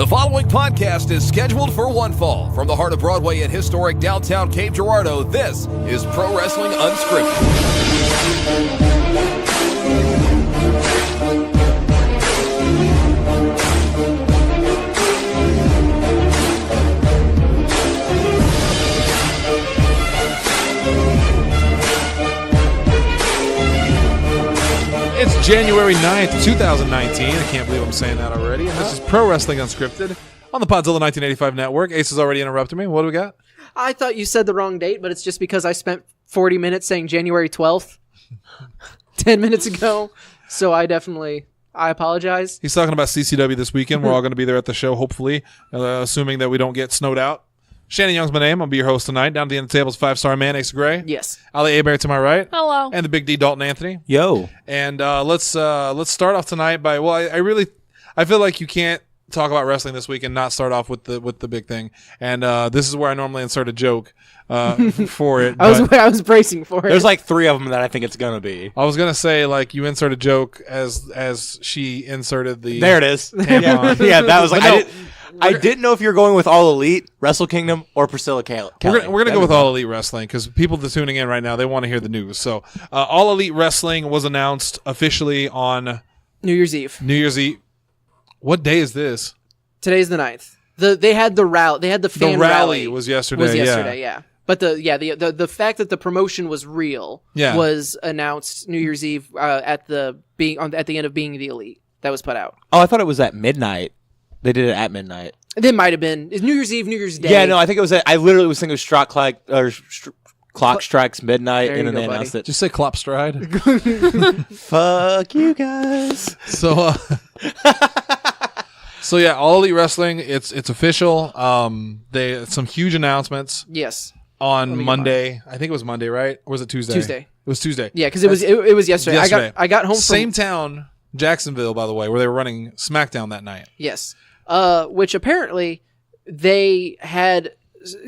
The following podcast is scheduled for one fall. From the heart of Broadway in historic downtown Cape Girardeau, this is Pro Wrestling Unscripted. It's January 9th, 2019. I can't believe I'm saying that already. And this is Pro Wrestling Unscripted on the Podzilla 1985 network. Ace has already interrupted me. What do we got? I thought you said the wrong date, but it's just because I spent 40 minutes saying January 12th 10 minutes ago. So I apologize. He's talking about CCW this weekend. We're all going to be there at the show, hopefully, assuming that we don't get snowed out. Shannon Young's my name. I'll be your host tonight. Down at the end of the table is five-star man, Ace Gray. Yes. Ali Abear to my right. Hello. And the big D, Dalton Anthony. Yo. And let's start off tonight by, I feel like you can't talk about wrestling this week and not start off with the big thing. And this is where I normally insert a joke for it. I was bracing for it. There's like three of them that I think it's going to be. I was going to say, like, you insert a joke as she inserted the... There it is. Yeah, that was like... I didn't know if you were going with All Elite, Wrestle Kingdom, or Priscilla Kelly. We're gonna go with All Elite Wrestling because people that are tuning in right now, they want to hear the news. So, All Elite Wrestling was announced officially on New Year's Eve. What day is this? Today's the 9th. They had the rally. They had the fan rally. Was yesterday. Yeah. But the fact that the promotion was real was announced New Year's Eve at the end of Being the Elite. That was put out. Oh, I thought it was at midnight. They did it at midnight. It might have been. It's New Year's Eve, New Year's Day. Yeah, no, I think it was. I literally was thinking it was clock strikes midnight, and then they announced it. Just say Clop Stride. Fuck you guys. So, yeah, All Elite Wrestling. It's official. Some huge announcements. Yes. On Monday, I think it was Monday, right? Or was it Tuesday? Tuesday. It was Tuesday. Yeah, because it was yesterday. I got home from same town, Jacksonville, by the way, where they were running SmackDown that night. Yes. Which apparently they had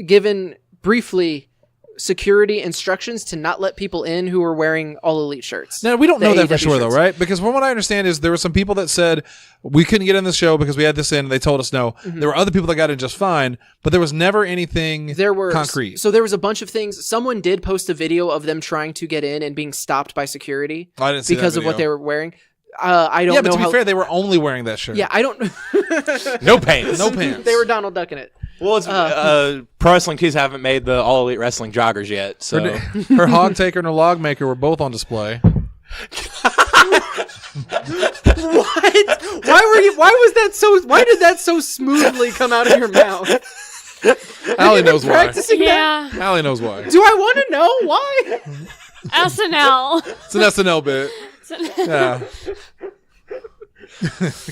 given briefly security instructions to not let people in who were wearing All Elite shirts. Now, we don't know that for sure, shirts. though, right? Because from what I understand is there were some people that said we couldn't get in the show because we had this in, and they told us no. Mm-hmm. There were other people that got in just fine, but there was never anything concrete. So there was a bunch of things. Someone did post a video of them trying to get in and being stopped by security because of what they were wearing. I don't know. Yeah, but to be fair, they were only wearing that shirt. Yeah, I don't. No pants. No pants. They were Donald Ducking it. Well, it's, Pro Wrestling Tees haven't made the All Elite Wrestling joggers yet. So her hog taker and her log maker were both on display. What? Why did that so smoothly come out of your mouth? Allie knows why. Yeah. Allie knows why. Do I want to know why? SNL. It's an SNL bit. Yeah.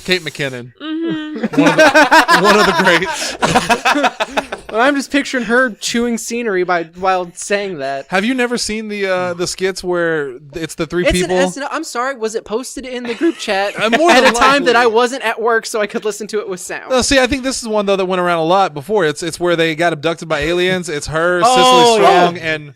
Kate McKinnon. Mm-hmm. One of the greats. Well, I'm just picturing her chewing scenery while saying that. Have you never seen the skits where it's the three people? I'm sorry, was it posted in the group chat More at than a time likely. that I wasn't at work so I could listen to it with sound? No, see, I think this is one though that went around a lot before. It's where they got abducted by aliens. It's her, Cicely Strong, and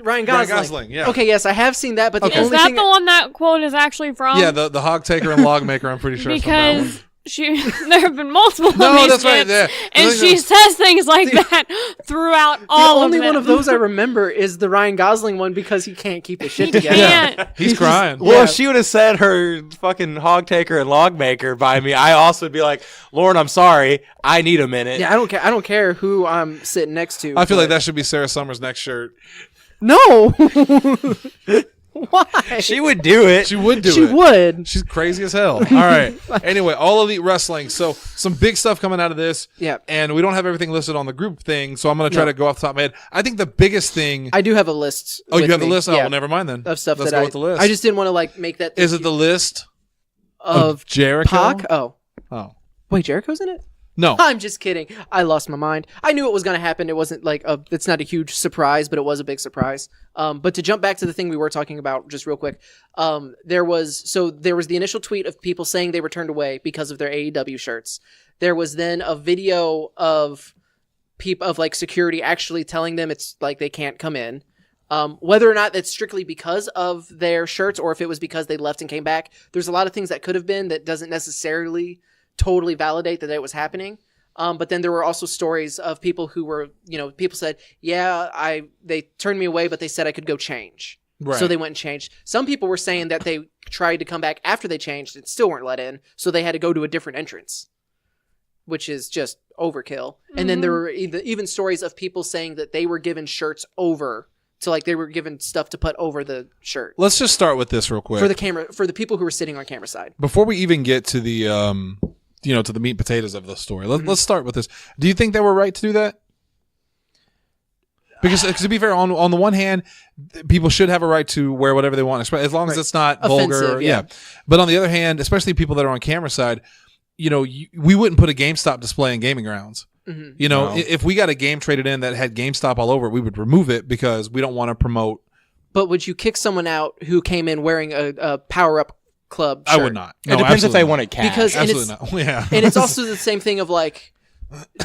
Ryan Gosling. Yeah. Okay, yes, I have seen that, but Is that the one that quote is actually from? Yeah, the hog taker and log maker. I'm pretty sure. Because there have been multiple No, of these that's right, skits, yeah. and she says things like that throughout all of them. The only one of those I remember is the Ryan Gosling one because he can't keep his shit He together. can't. He's crying. Well, if she would have said her fucking hog taker and log maker by me, I also would be like, Lauren, I'm sorry. I need a minute. Yeah, I don't care who I'm sitting next to. I feel like that should be Sarah Summers' next shirt. No. Why? She would do it. She would do it. She would. She's crazy as hell. All right. Anyway, All Elite Wrestling. So some big stuff coming out of this. Yeah. And we don't have everything listed on the group thing, so I'm going to try to go off the top of my head. I think the biggest thing... I do have a list. Oh, you have the me. list? Oh, Yeah. well, never mind then. Of stuff Let's that go with the list. I just didn't want to make that... Is it the list of Jericho? Pac? Oh. Wait, Jericho's in it? No. I'm just kidding. I lost my mind. I knew it was going to happen. It wasn't it's not a huge surprise, but it was a big surprise. But to jump back to the thing we were talking about just real quick, there was the initial tweet of people saying they were turned away because of their AEW shirts. There was then a video of security actually telling them it's like they can't come in. Whether or not that's strictly because of their shirts or if it was because they left and came back, there's a lot of things that could have been that doesn't necessarily totally validate that it was happening. But then there were also stories of people who were, people said, yeah, they turned me away, but they said I could go change. Right. So they went and changed. Some people were saying that they tried to come back after they changed and still weren't let in. So they had to go to a different entrance, which is just overkill. And then there were even stories of people saying that they were given shirts over to, like, they were given stuff to put over the shirt. Let's just start with this real quick. For the people who were sitting on camera side. Before we even get to the, to the meat and potatoes of the story, let's start with this. Do you think they were right to do that? Because to be fair, on the one hand, people should have a right to wear whatever they want, as long as it's not Offensive, vulgar. yeah. But on the other hand, especially people that are on camera side, we wouldn't put a GameStop display in gaming grounds. Mm-hmm. No. If we got a game traded in that had GameStop all over it, we would remove it because we don't want to promote. But would you kick someone out who came in wearing a Power Up Club shirt? I would not. It depends if they wanted cash. Because Absolutely not. Yeah. And it's also the same thing of, like,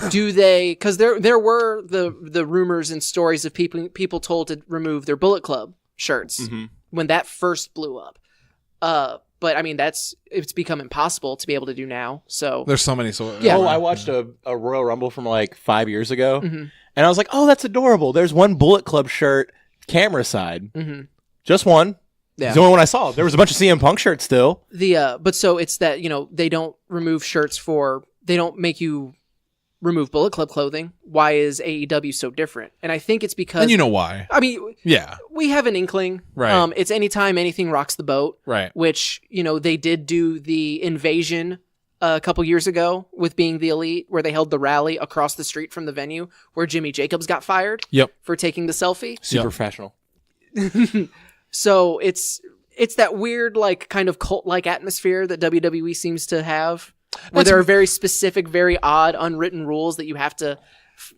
do they? Because there were the rumors and stories of people told to remove their Bullet Club shirts when that first blew up. But I mean, it's become impossible to be able to do now. So There's so many. Yeah. Oh, I watched a Royal Rumble from like 5 years ago, and I was like, oh, that's adorable. There's one Bullet Club shirt, camera side. Just one. Yeah. It's the only one I saw. There was a bunch of CM Punk shirts still. But so it's that, they don't remove shirts they don't make you remove Bullet Club clothing. Why is AEW so different? And I think it's because... And you know why. I mean, yeah, we have an inkling. Right. It's anytime anything rocks the boat. Right. Which, they did do the Invasion a couple years ago with Being the Elite, where they held the rally across the street from the venue, where Jimmy Jacobs got fired for taking the selfie. Super professional. So it's that weird, like, kind of cult-like atmosphere that WWE seems to have, where there are very specific, very odd, unwritten rules that you have to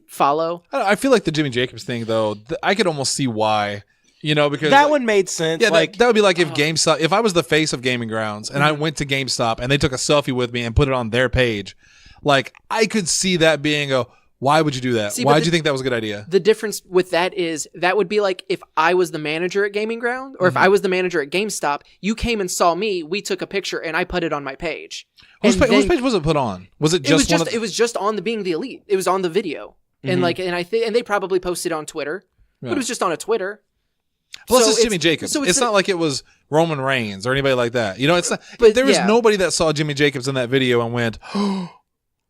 follow. I feel like the Jimmy Jacobs thing, though, I could almost see why. Because that one made sense. Yeah, like that would be like if GameStop, if I was the face of Gaming Grounds and I went to GameStop and they took a selfie with me and put it on their page, like, I could see that being why would you do that? Why did you think that was a good idea? The difference with that is that would be like if I was the manager at Gaming Ground, or if I was the manager at GameStop, you came and saw me, we took a picture, and I put it on my page. Whose page was it put on? Was it just it was just on the Being the Elite. It was on the video, and and they probably posted on Twitter, but it was just on a Twitter. Plus, it's Jimmy Jacobs. So it's not like it was Roman Reigns or anybody like that. It's not. But there was nobody that saw Jimmy Jacobs in that video and went,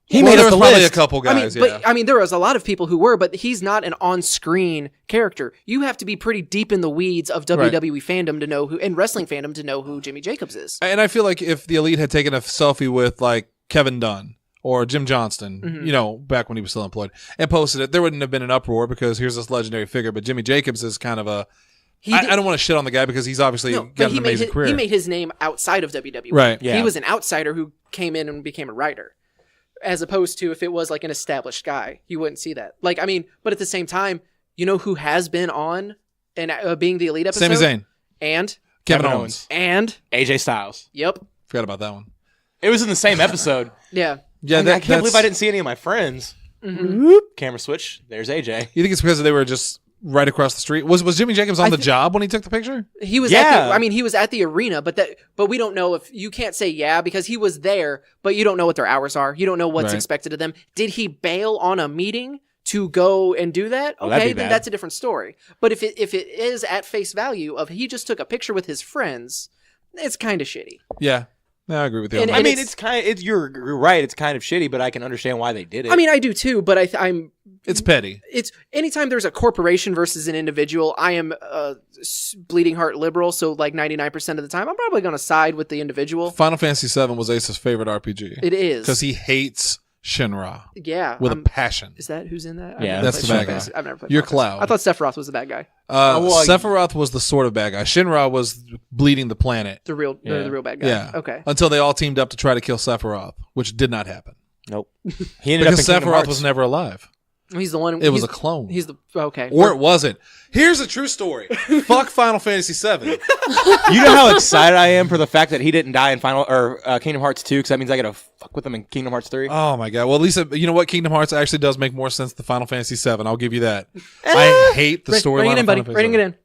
he made there us was the probably list. a couple guys. But there was a lot of people who were, but he's not an on-screen character. You have to be pretty deep in the weeds of WWE fandom to know who, and wrestling fandom to know who Jimmy Jacobs is. And I feel like if the Elite had taken a selfie with, like, Kevin Dunn or Jim Johnston, back when he was still employed, and posted it, there wouldn't have been an uproar because here's this legendary figure. But Jimmy Jacobs is kind of I don't want to shit on the guy because he's obviously got an amazing career. He made his name outside of WWE. Right. Yeah. He was an outsider who came in and became a writer. As opposed to if it was like an established guy, you wouldn't see that. Like, I mean, but at the same time, who has been on and Being the Elite episode? Sami Zayn. And? Kevin Owens. And? AJ Styles. Yep. Forgot about that one. It was in the same episode. Yeah. Yeah. I can't believe I didn't see any of my friends. Whoop, camera switch. There's AJ. You think it's because they were just right across the street? Was Jimmy Jacobs on the job when he took the picture? He was he was at the arena, but we don't know if you can't say because he was there, but you don't know what their hours are. You don't know what's expected of them. Did he bail on a meeting to go and do that? Okay, then that's a different story. But if it is at face value of he just took a picture with his friends, it's kind of shitty. Yeah. I agree with you. And I mean, you're right. It's kind of shitty, but I can understand why they did it. I mean, I do too, but it's petty. It's anytime there's a corporation versus an individual. I am a bleeding heart liberal, so like 99% of the time, I'm probably going to side with the individual. Final Fantasy VII was Ace's favorite RPG. It is because he hates Shinra. Yeah, with a passion. Is that who's in that? Yeah, that's the bad guy. I've never played. You're Cloud. I thought Sephiroth was the bad guy. Sephiroth was the sort of bad guy. Shinra was bleeding the planet. The real bad guy. Yeah. Okay. Until they all teamed up to try to kill Sephiroth, which did not happen. Nope. He ended up in Kingdom Sephiroth Hearts. was never alive. He's the one. It was a clone. He's the okay. Or it wasn't. Here's a true story. Fuck Final Fantasy VII. You know how excited I am for the fact that he didn't die in Kingdom Hearts 2, because that means I got to fuck with him in Kingdom Hearts 3. Oh my god. Well, at least you know what? Kingdom Hearts actually does make more sense than Final Fantasy VII. I'll give you that. I hate the storyline. Bring it in, buddy. Bring it in.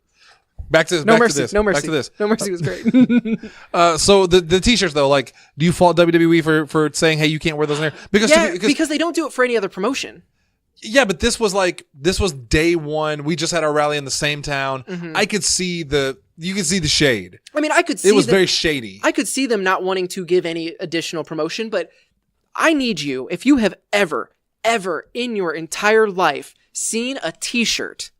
back to No back mercy. to this. No mercy. Back to this. No mercy was great. So the t-shirts though, like, do you fault WWE for saying, hey, you can't wear those in there? Because they don't do it for any other promotion. Yeah, but this was day one. We just had our rally in the same town. I could see you could see the shade. I mean, I could see It was very shady. I could see them not wanting to give any additional promotion, but I need you, if you have ever in your entire life seen a t-shirt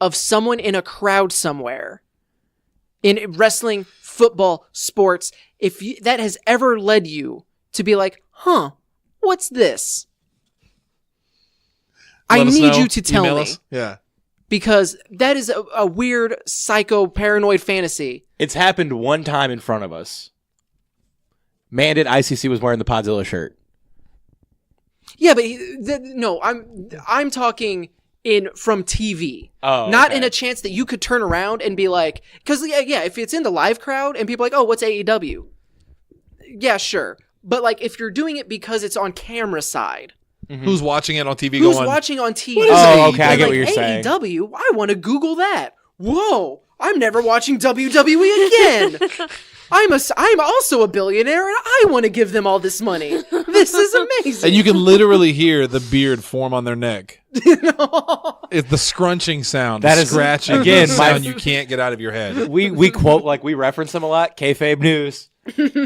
of someone in a crowd somewhere in wrestling, football, sports, that has ever led you to be like, huh, what's this? I need you to tell me. Yeah. Because that is a weird, psycho, paranoid fantasy. It's happened one time in front of us. Man, did ICC was wearing the Podzilla shirt. Yeah, but no, I'm talking from TV. Oh, not okay. in a chance that you could turn around and be like, because yeah, if it's in the live crowd and people are like, oh, what's AEW? Yeah, sure. But like, if you're doing it because it's on camera side. Who's watching it on TV Who's going, watching on TV? Oh, okay, I get like, what you're saying. AEW, I want to Google that. Whoa, I'm never watching WWE again. I'm also a billionaire and I want to give them all this money. This is amazing. and you can literally hear the beard form on their neck. It's the scrunching sound. That the is- scratching again, sound you can't get out of your head. We quote, like, we reference him a lot. Kayfabe News.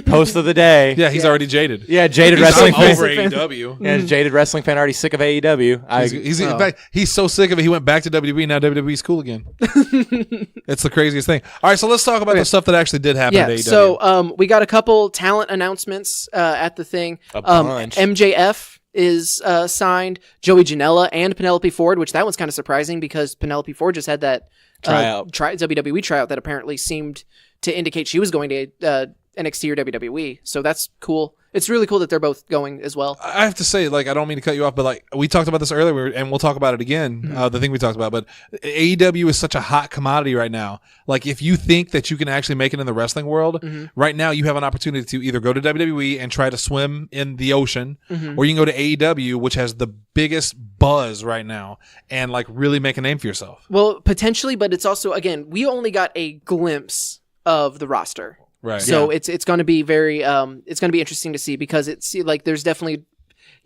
Post of the day. Yeah, he's already jaded. Yeah, jaded He's wrestling fan. over AEW. Yeah, jaded wrestling fan already sick of AEW. In fact, he's so sick of it, he went back to WWE. Now WWE's cool again. It's the craziest thing. All right, so let's talk about the stuff that actually did happen at AEW. So we got a couple talent announcements at the thing. A bunch. MJF is signed. Joey Janela and Penelope Ford, which that one's kind of surprising because Penelope Ford just had that WWE tryout that apparently seemed to indicate she was going to NXT or WWE. So that's cool. It's really cool that they're both going as well. I have to say, like, I don't mean to cut you off, but like we talked about this earlier, and we'll talk about it again. The thing we talked about, but AEW is such a hot commodity right now. Like, if you think that you can actually make it in the wrestling world, right now you have an opportunity to either go to WWE and try to swim in the ocean, or you can go to AEW, which has the biggest buzz right now, and like really make a name for yourself. Well, potentially, but it's also, again, we only got a glimpse of the roster. Right. So it's going to be very it's going to be interesting to see because it's like there's definitely,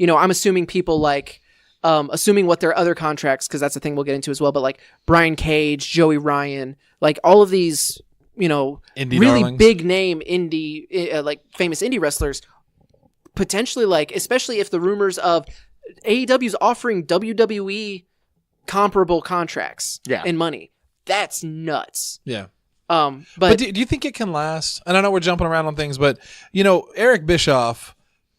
I'm assuming people like assuming what their other contracts, because that's the thing we'll get into as well, but like Brian Cage, Joey Ryan, like all of these, indie really darlings. big name indie like famous indie wrestlers potentially, like, especially if the rumors of AEW's offering WWE comparable contracts and money. That's nuts. Yeah. But do you think it can last? And I know we're jumping around on things, but Eric Bischoff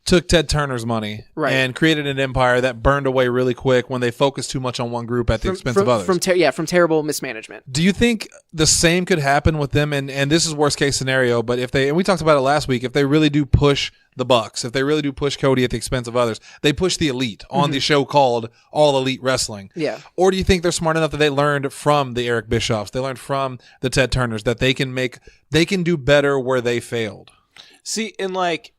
took Ted Turner's money and created an empire that burned away really quick when they focused too much on one group at the expense of others. From terrible mismanagement. Do you think the same could happen with them? And this is worst case scenario, but and we talked about it last week, if they really do push the Bucks, if they really do push Cody at the expense of others, they push the elite on the show called All Elite Wrestling. Yeah. Or do you think they're smart enough that they learned from the Eric Bischoffs, they learned from the Ted Turners, that they can do better where they failed? See, and like,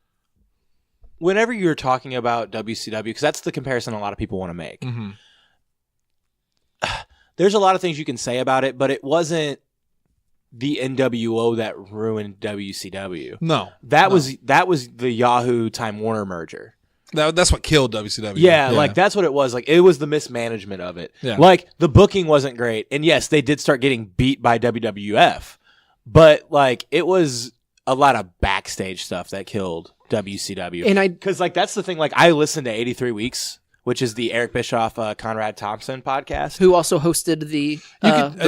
whenever you're talking about WCW, because that's the comparison a lot of people want to make, there's a lot of things you can say about it, but it wasn't the NWO that ruined WCW. No. That was the Yahoo Time Warner merger. That's what killed WCW. Yeah, like that's what it was. Like, it was the mismanagement of it. Yeah. Like, the booking wasn't great. And yes, they did start getting beat by WWF. But like, it was a lot of backstage stuff that killed WCW. And because like, that's the thing. Like, I listened to 83 Weeks, which is the Eric Bischoff, Conrad Thompson podcast. who also hosted the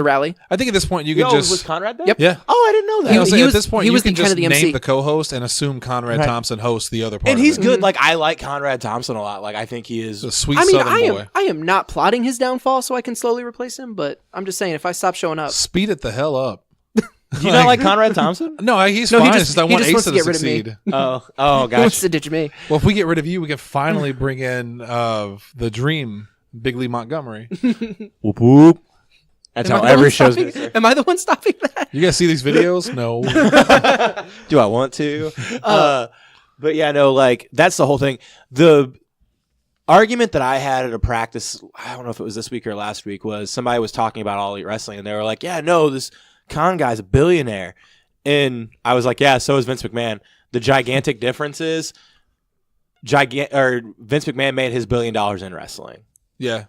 rally. I think at this point you could was Conrad there? Yep. Yeah. Oh, I didn't know that. I was saying, he at was- this point, he you was can the kind just of the name MC. the co-host and assume Conrad Thompson hosts the other part. And of he's it. good. Like, I like Conrad Thompson a lot. Like, I think he is a sweet I mean, Southern boy. I am not plotting his downfall so I can slowly replace him, but I'm just saying if I stop showing up. Speed it the hell up. Do you not like Conrad Thompson? No, he's No, he fine. just- It's just I he want just wants Asa to to get rid of me. succeed. Oh, He wants gosh. to ditch me. Well, if we get rid of you, we can finally bring in the Dream, Big Lee Montgomery. Whoop whoop. That's Am I how the every one show's stopping- gonna start. Am I the one stopping that? You guys see these videos? No. Do I want to? But yeah, no, like, that's the whole thing. The argument that I had at a practice, I don't know if it was this week or last week, was somebody was talking about All Elite Wrestling, and they were like, yeah, no, this Khan guy's a billionaire. And I was like, yeah, so is Vince McMahon. The gigantic difference is Vince McMahon made his $1 billion in wrestling. Yeah.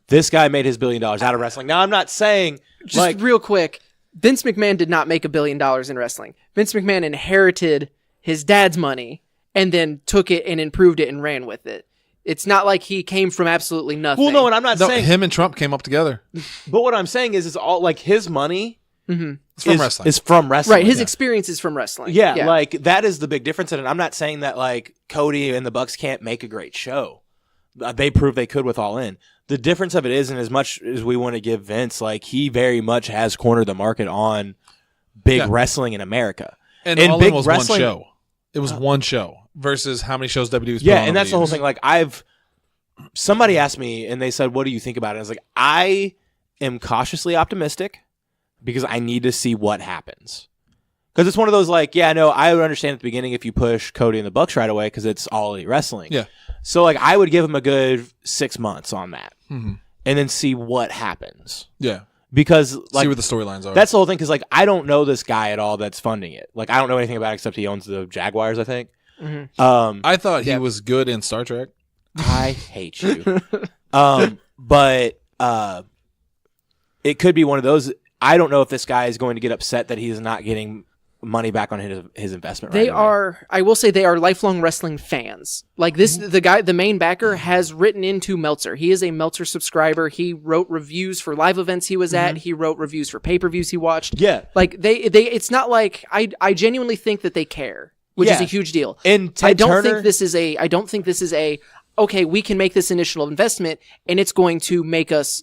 This guy made his $1 billion out of wrestling. Now, I'm not saying Just real quick, Vince McMahon did not make $1 billion in wrestling. Vince McMahon inherited his dad's money and then took it and improved it and ran with it. It's not like he came from absolutely nothing. Well, no, and I'm not saying him and Trump came up together. But what I'm saying is all like his money It's from wrestling. is from wrestling. Right, his experience is from wrestling. Yeah, like that is the big difference in it. I'm not saying that like Cody and the Bucks can't make a great show. They proved they could with All In. The difference of it is, and as much as we want to give Vince, like he very much has cornered the market on big wrestling in America. And All In was one show. It was one show versus how many shows WWE's put on. Yeah, and that's the whole thing. Like somebody asked me and they said, what do you think about it? I was like, I am cautiously optimistic because I need to see what happens. Because it's one of those like, yeah, no, I would understand at the beginning if you push Cody and the Bucks right away because it's All Elite Wrestling. Yeah. So like I would give him a good 6 months on that and then see what happens. Yeah. Because like see what the storylines are. That's the whole thing. Because like I don't know this guy at all that's funding it. Like I don't know anything about it except he owns the Jaguars, I think. I thought he was good in Star Trek. I hate you. But it could be one of those. I don't know if this guy is going to get upset that he's not getting money back on his investment. They are. I will say they are lifelong wrestling fans. Like this, the main backer has written into Meltzer. He is a Meltzer subscriber. He wrote reviews for live events he was at. He wrote reviews for pay-per-views he watched. Yeah. Like they. It's not like I genuinely think that they care, which is a huge deal. And I don't think this is a. Okay, we can make this initial investment, and it's going to make us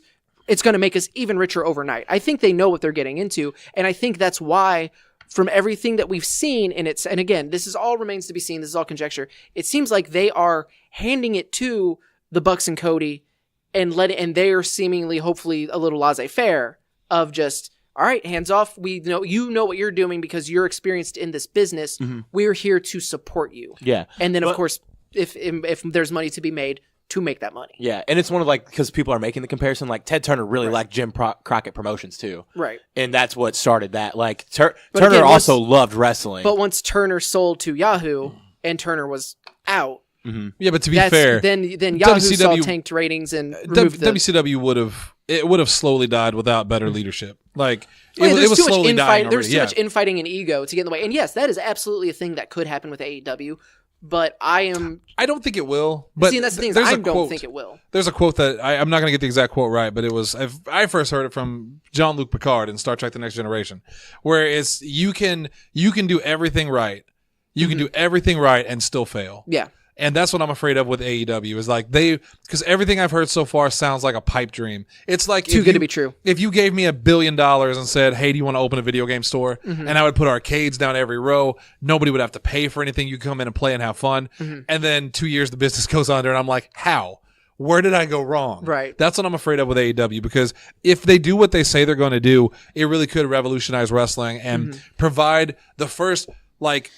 even richer overnight. I think they know what they're getting into, and I think that's why, from everything that we've seen, and again, this is all remains to be seen. This is all conjecture. It seems like they are handing it to the Bucks and Cody, and they are seemingly, hopefully, a little laissez-faire of just, all right, hands off. We know you know what you're doing because you're experienced in this business. We're here to support you. Yeah, and then of course, if there's money to be made, to make that money. Yeah, and it's one of like, because people are making the comparison, like Ted Turner really liked Jim Crockett Promotions too. Right. And that's what started that. Like Turner again, also loved wrestling. But once Turner sold to Yahoo and Turner was out. Yeah, but to be fair, then Yahoo saw tanked ratings and WCW would have slowly died without better leadership. Like it was too slowly dying. There's too much infighting and ego to get in the way. And yes, that is absolutely a thing that could happen with AEW. But I don't think it will. But see, and that's the thing. I don't think it will. There's a quote that I'm not going to get the exact quote right, but it was I first heard it from Jean-Luc Picard in Star Trek: The Next Generation, where it's you can do everything right, you can do everything right and still fail. Yeah. And that's what I'm afraid of with AEW is like because everything I've heard so far sounds like a pipe dream. It's like too good to be true. If you gave me $1 billion and said, "Hey, do you want to open a video game store?" and I would put arcades down every row, nobody would have to pay for anything. You come in and play and have fun. And then 2 years the business goes under, and I'm like, how? Where did I go wrong? Right. That's what I'm afraid of with AEW because if they do what they say they're going to do, it really could revolutionize wrestling and provide the first like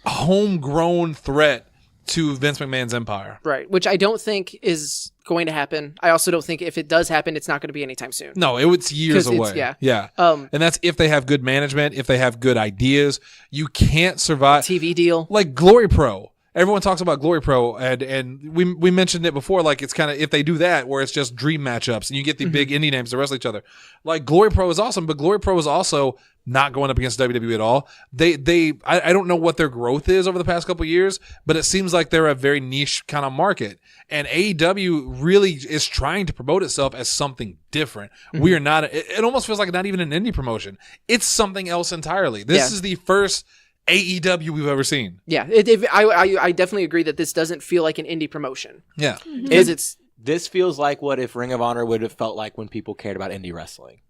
homegrown threat to Vince McMahon's empire. Right, which I don't think is going to happen. I also don't think if it does happen, it's not going to be anytime soon. No, it's years away. Yeah. And that's if they have good management, if they have good ideas. You can't survive. TV deal. Like Glory Pro. Everyone talks about Glory Pro, and we mentioned it before. Like it's kind of if they do that, where it's just dream matchups, and you get the big indie names to wrestle each other. Like Glory Pro is awesome, but Glory Pro is also not going up against WWE at all. I don't know what their growth is over the past couple of years, but it seems like they're a very niche kind of market. And AEW really is trying to promote itself as something different. We are not. It almost feels like not even an indie promotion. It's something else entirely. This is the first AEW we've ever seen. Yeah, I definitely agree that this doesn't feel like an indie promotion. Yeah, because this feels like what if Ring of Honor would have felt like when people cared about indie wrestling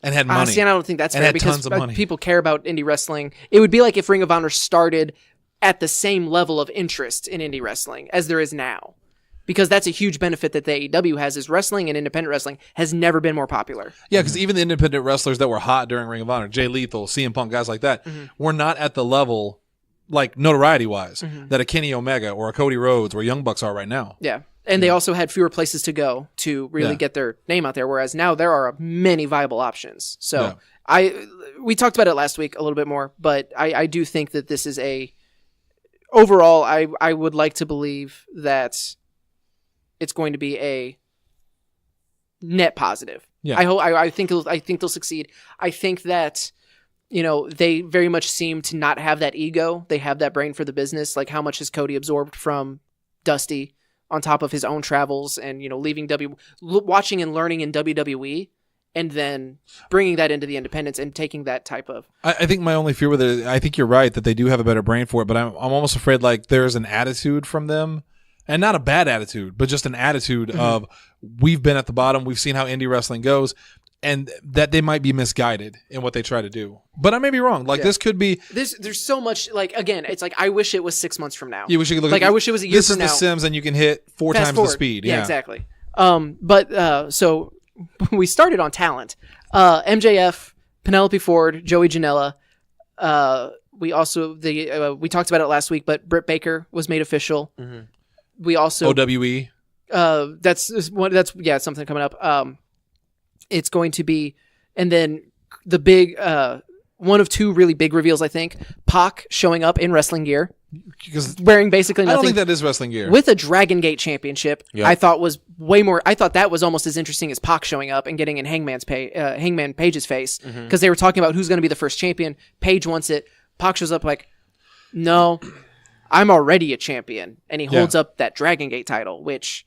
and had money. See, and I don't think that's fair because tons of money. People care about indie wrestling. It would be like if Ring of Honor started at the same level of interest in indie wrestling as there is now. Because that's a huge benefit that the AEW has is wrestling and independent wrestling has never been more popular. Yeah, because even the independent wrestlers that were hot during Ring of Honor, Jay Lethal, CM Punk, guys like that, were not at the level, like notoriety-wise, that a Kenny Omega or a Cody Rhodes or Young Bucks are right now. Yeah. And they also had fewer places to go to really get their name out there, whereas now there are many viable options. So we talked about it last week a little bit more, but I do think that this is overall, I would like to believe that it's going to be a net positive. Yeah. I think they'll succeed. I think that, they very much seem to not have that ego. They have that brain for the business. Like, how much has Cody absorbed from Dusty on top of his own travels and, leaving watching and learning in WWE and then bringing that into the independents and taking that type of... I think my only fear with it, I think you're right that they do have a better brain for it, but I'm almost afraid like there's an attitude from them, and not a bad attitude, but just an attitude of we've been at the bottom, we've seen how indie wrestling goes, and that they might be misguided in what they try to do. But I may be wrong. Like, this could be... There's so much... Like, again, it's like, I wish it was 6 months from now. You wish you could look like, I wish it was a year from now. This is The Sims, and you can hit four times the speed. Yeah, exactly. So we started on talent. MJF, Penelope Ford, Joey Janela. We also... we talked about it last week, but Britt Baker was made official. Mm-hmm. We also... OWE. That's something coming up. It's going to be, and then the big, one of two really big reveals, I think. Pac showing up in wrestling gear, wearing basically nothing. I don't think that is wrestling gear. With a Dragon Gate championship, I thought was way more. I thought that was almost as interesting as Pac showing up and getting in Hangman Page's face, because they were talking about who's going to be the first champion. Page wants it. Pac shows up like, no, I'm already a champion, and he holds up that Dragon Gate title, which.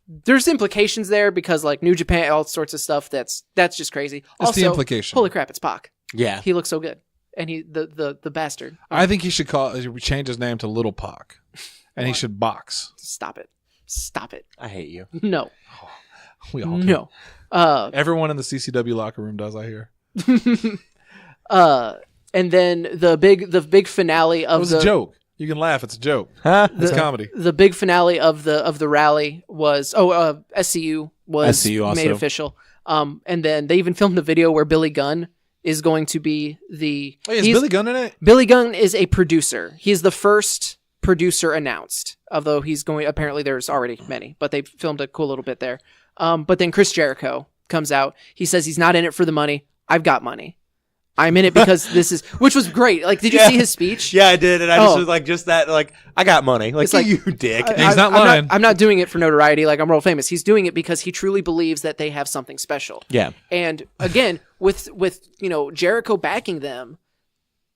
There's implications there because like New Japan, all sorts of stuff. That's just crazy. It's also, the implication. Holy crap, it's Pac. Yeah, he looks so good, and he the bastard. I think he should change his name to Little Pac, and he should box. Stop it! I hate you. No, we all do. No. Everyone in the CCW locker room does. I hear. And then the big finale of it was a joke. You can laugh. It's a joke. It's comedy. The big finale of the rally was SCU was made official. And then they even filmed a video where Billy Gunn is going to be the. Oh, is Billy Gunn in it? Billy Gunn is a producer. He is the first producer announced. Although he's going. Apparently, there's already many, but they filmed a cool little bit there. But then Chris Jericho comes out. He says he's not in it for the money. I've got money. I'm in it because this is, which was great. Like, did you see his speech? Yeah, I did, and I just was like, just that, like, I got money. Like, you dick. He's not lying. I'm not doing it for notoriety. Like, I'm world famous. He's doing it because he truly believes that they have something special. Yeah. And again, with Jericho backing them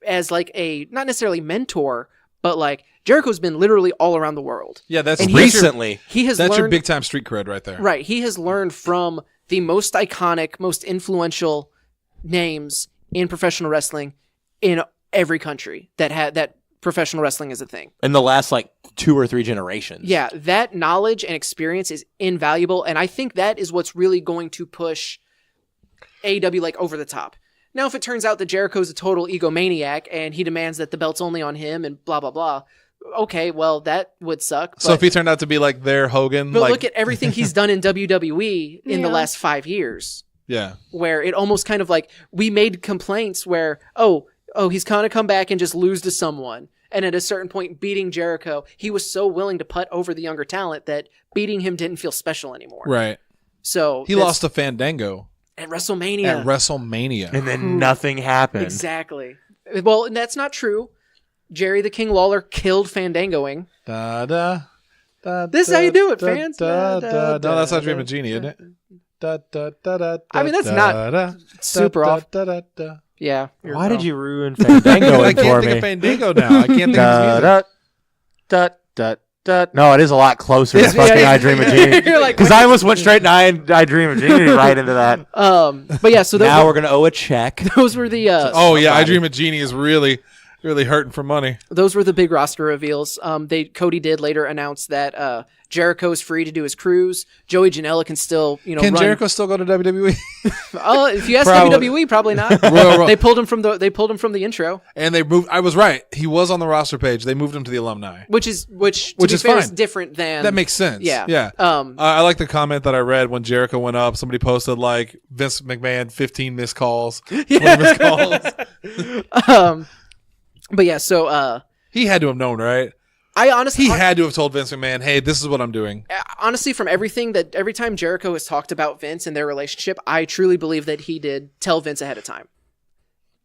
as like a not necessarily mentor, but like Jericho's been literally all around the world. Yeah, that's recently. That's your big time street cred right there. Right. He has learned from the most iconic, most influential names in professional wrestling in every country that professional wrestling is a thing. In the last like 2 or 3 generations. Yeah, that knowledge and experience is invaluable, and I think that is what's really going to push AEW like over the top. Now, if it turns out that Jericho's a total egomaniac and he demands that the belt's only on him and blah blah blah, okay, well that would suck. So if he turned out to be like their Hogan, but look at everything he's done in WWE in the last 5 years. Yeah. Where it almost kind of like we made complaints where, he's kind of come back and just lose to someone. And at a certain point, beating Jericho, he was so willing to put over the younger talent that beating him didn't feel special anymore. Right. So he lost to Fandango. At WrestleMania. And then nothing happened. Exactly. Well, that's not true. Jerry the King Lawler killed Fandangoing. This is how you do it, fans. No, that's not Dream of Genie, isn't it? I mean, that's not super off. Yeah. Why did you ruin Fandango I can't for think me? of Fandango now. I can't think of his music. No, it is a lot closer to fucking I Dream of Genie. Because I almost went straight to I Dream of Genie right into that. But yeah, so now we're going to owe a check. Those were the... I Dream of Genie is really hurting for money. Those were the big roster reveals. Cody did later announce that Jericho's free to do his cruise. Joey Janela can still, Can run. Jericho still go to WWE? If you ask WWE, probably not. They pulled him from the intro. And they moved. I was right. He was on the roster page. They moved him to the alumni, which is fair, fine. Is different than that makes sense. Yeah. Yeah. I like the comment that I read when Jericho went up. Somebody posted like Vince McMahon 15 missed calls. Yeah. Missed calls. But yeah, so he had to have known, right? I honestly, He had to have told Vince McMahon, "Hey, this is what I'm doing." honestly, from everything that every time Jericho has talked about Vince and their relationship, I truly believe that he did tell Vince ahead of time.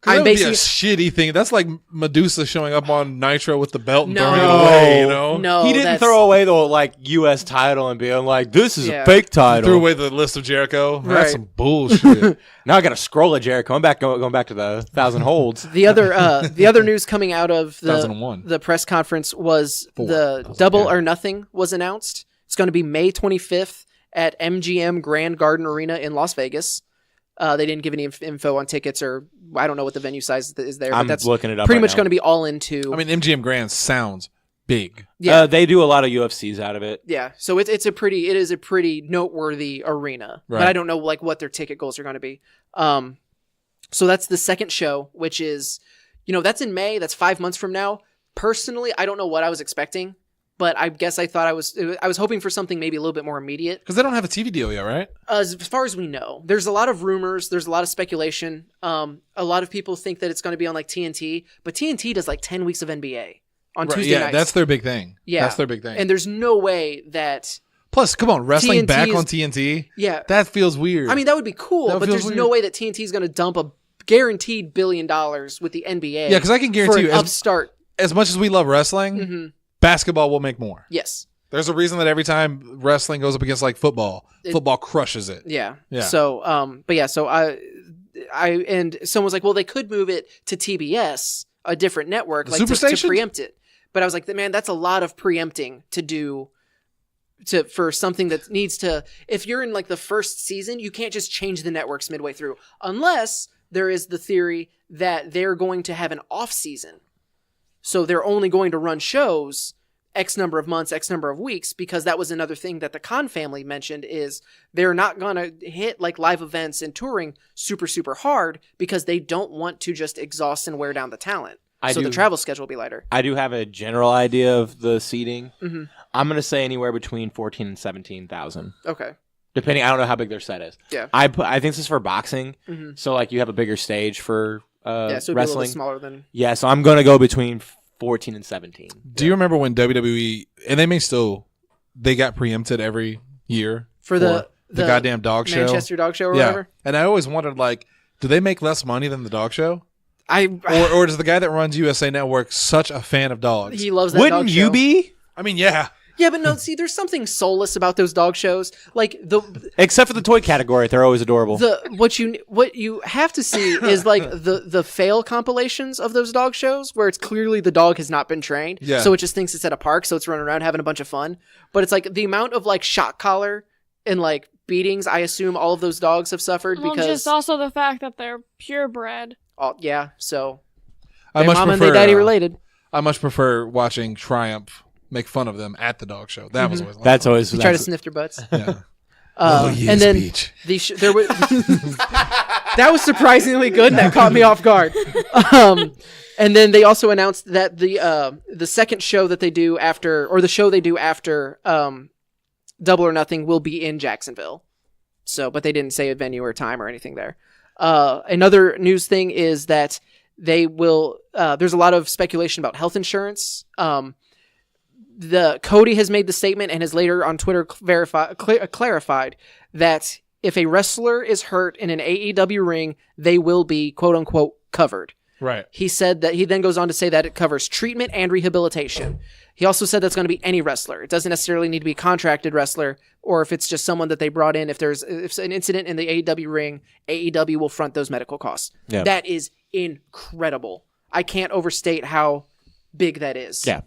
That would be a shitty thing. That's like Medusa showing up on Nitro with the belt and No. throwing it away. You know, No, he didn't throw away the like U.S. title and being like, "This is Yeah. a fake He title." threw away the list of Jericho. Right. That's some bullshit. Now I got a scroll of Jericho. I'm back going back to the 1,000 holds. The other news coming out of 2001. the press conference was Four. the Double or Nothing was announced. It's going to be May 25th at MGM Grand Garden Arena in Las Vegas. They didn't give any info on tickets, or I don't know what the venue size is there. I'm but that's looking it up pretty right much now. going to be all into. I mean, MGM Grand sounds big. Yeah, They do a lot of UFCs out of it. yeah. So it is a pretty noteworthy arena, Right. but I don't know like what their ticket goals are going to be. So that's the second show, which is, that's in May. That's 5 months from now. Personally, I don't know what I was expecting, but I guess I thought I was hoping for something maybe a little bit more immediate. Because they don't have a TV deal yet, right? As far as we know, there's a lot of rumors. There's a lot of speculation. A lot of people think that it's going to be on like TNT, but TNT does like 10 weeks of NBA on Right, Tuesday yeah, nights. that's their big thing. Yeah. That's their big thing. And there's no way that, Plus, come on, wrestling TNT back is- on TNT? yeah. That feels weird. I mean, that would be cool, That but feels there's weird. no way that TNT is going to dump a guaranteed $1 billion with the NBA. Yeah, 'cause I can guarantee for an you, as- upstart. as much as we love wrestling, Mhm. basketball will make more. Yes. There's a reason that every time wrestling goes up against like football, football crushes it. Yeah. Yeah. So, but yeah, so I and someone was like, well, they could move it to TBS, a different network, The like to Superstation? preempt it. But I was like, man, that's a lot of preempting to do for something that needs to. If you're in like the first season, you can't just change the networks midway through, unless there is the theory that they're going to have an off season. So they're only going to run shows X number of months, X number of weeks, because that was another thing that the Khan family mentioned is they're not going to hit like live events and touring super, super hard because they don't want to just exhaust and wear down the talent. So the travel schedule will be lighter. I do have a general idea of the seating. Mm-hmm. I'm going to say anywhere between 14 and 17,000. Okay. Depending, I don't know how big their set is. Yeah. I think this is for boxing, Mm-hmm. so like you have a bigger stage for Yeah, so it'd be a little wrestling. bit smaller than. Yeah, so I'm going to go between 14 and 17. Do you remember when WWE, and they may still, they got preempted every year For the goddamn dog show? Manchester Dog Show or Yeah. whatever? And I always wondered, like, do they make less money than the dog show? Or Or is the guy that runs USA Network such a fan of dogs? he loves that Wouldn't dog you show. be? I mean, yeah. Yeah, but no, see, there's something soulless about those dog shows. Like Except for the toy category, they're always adorable. what you have to see is like the fail compilations of those dog shows where it's clearly the dog has not been trained, Yeah. so it just thinks it's at a park, so it's running around having a bunch of fun. But it's like the amount of like shock collar and like beatings I assume all of those dogs have suffered Well, because just also the fact that they're purebred. yeah, so I their much mom prefer, and they daddy related. I much prefer watching Triumph make fun of them at the dog show. That was always That's always You try to sniff their butts. yeah. Oh, yes, and then Peach. there was that was surprisingly good, and that caught me off guard. And then they also announced that the second show that they do after, or the show they do after Double or Nothing, will be in Jacksonville. So, but they didn't say a venue or time or anything there. Another news thing is that they will. There's a lot of speculation about health insurance. The Cody has made the statement and has later on Twitter clarified that if a wrestler is hurt in an AEW ring, they will be quote unquote covered. Right. He said that he then goes on to say that it covers treatment and rehabilitation. He also said that's going to be any wrestler. It doesn't necessarily need to be a contracted wrestler, or if it's just someone that they brought in. If it's an incident in the AEW ring, AEW will front those medical costs. Yeah. That is incredible. I can't overstate how big that is. Yeah.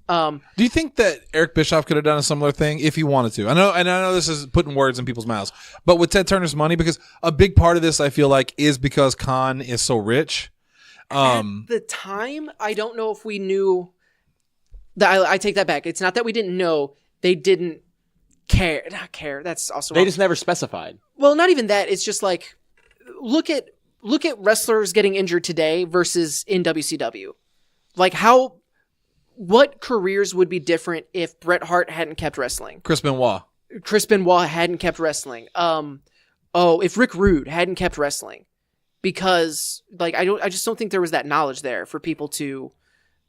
Do you think that Eric Bischoff could have done a similar thing if he wanted to? I know this is putting words in people's mouths, but with Ted Turner's money, because a big part of this, I feel like, is because Khan is so rich. At the time, I don't know if we knew. I take that back. It's not that we didn't know. They didn't care. Not care. That's also They wrong. just never specified. Well, not even that. It's just like look at wrestlers getting injured today versus in WCW. Like what careers would be different if Bret Hart hadn't kept wrestling? Chris Benoit. Chris Benoit hadn't kept wrestling. If Rick Rude hadn't kept wrestling, because like I just don't think there was that knowledge there for people to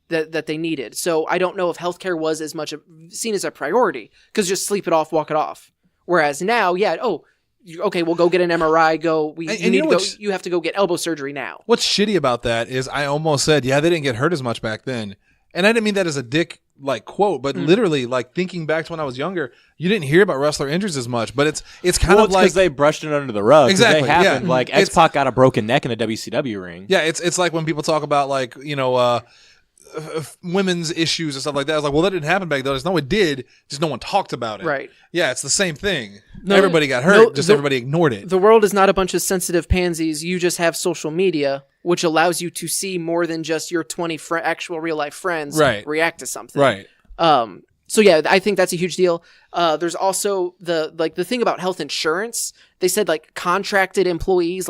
that they needed. So I don't know if healthcare was as much seen as a priority, because just sleep it off, walk it off. Whereas now, okay, we'll go get an MRI. You have to go get elbow surgery now. What's shitty about that is I almost said, they didn't get hurt as much back then. And I didn't mean that as a dick quote, but literally thinking back to when I was younger, you didn't hear about wrestler injuries as much, but it's kind of like because they brushed it under the rug. Exactly. They happened. Yeah. X-Pac got a broken neck in a WCW ring. Yeah, it's like when people talk about women's issues and stuff like that. I was like, well, that didn't happen back then. No, it did. Just no one talked about it. Right. Yeah, it's the same thing. No, everybody got hurt. Everybody ignored it. The world is not a bunch of sensitive pansies. You just have social media, which allows you to see more than just your 20 actual real life friends react to something. Right. So yeah, I think that's a huge deal. There's also the thing about health insurance. They said contracted employees,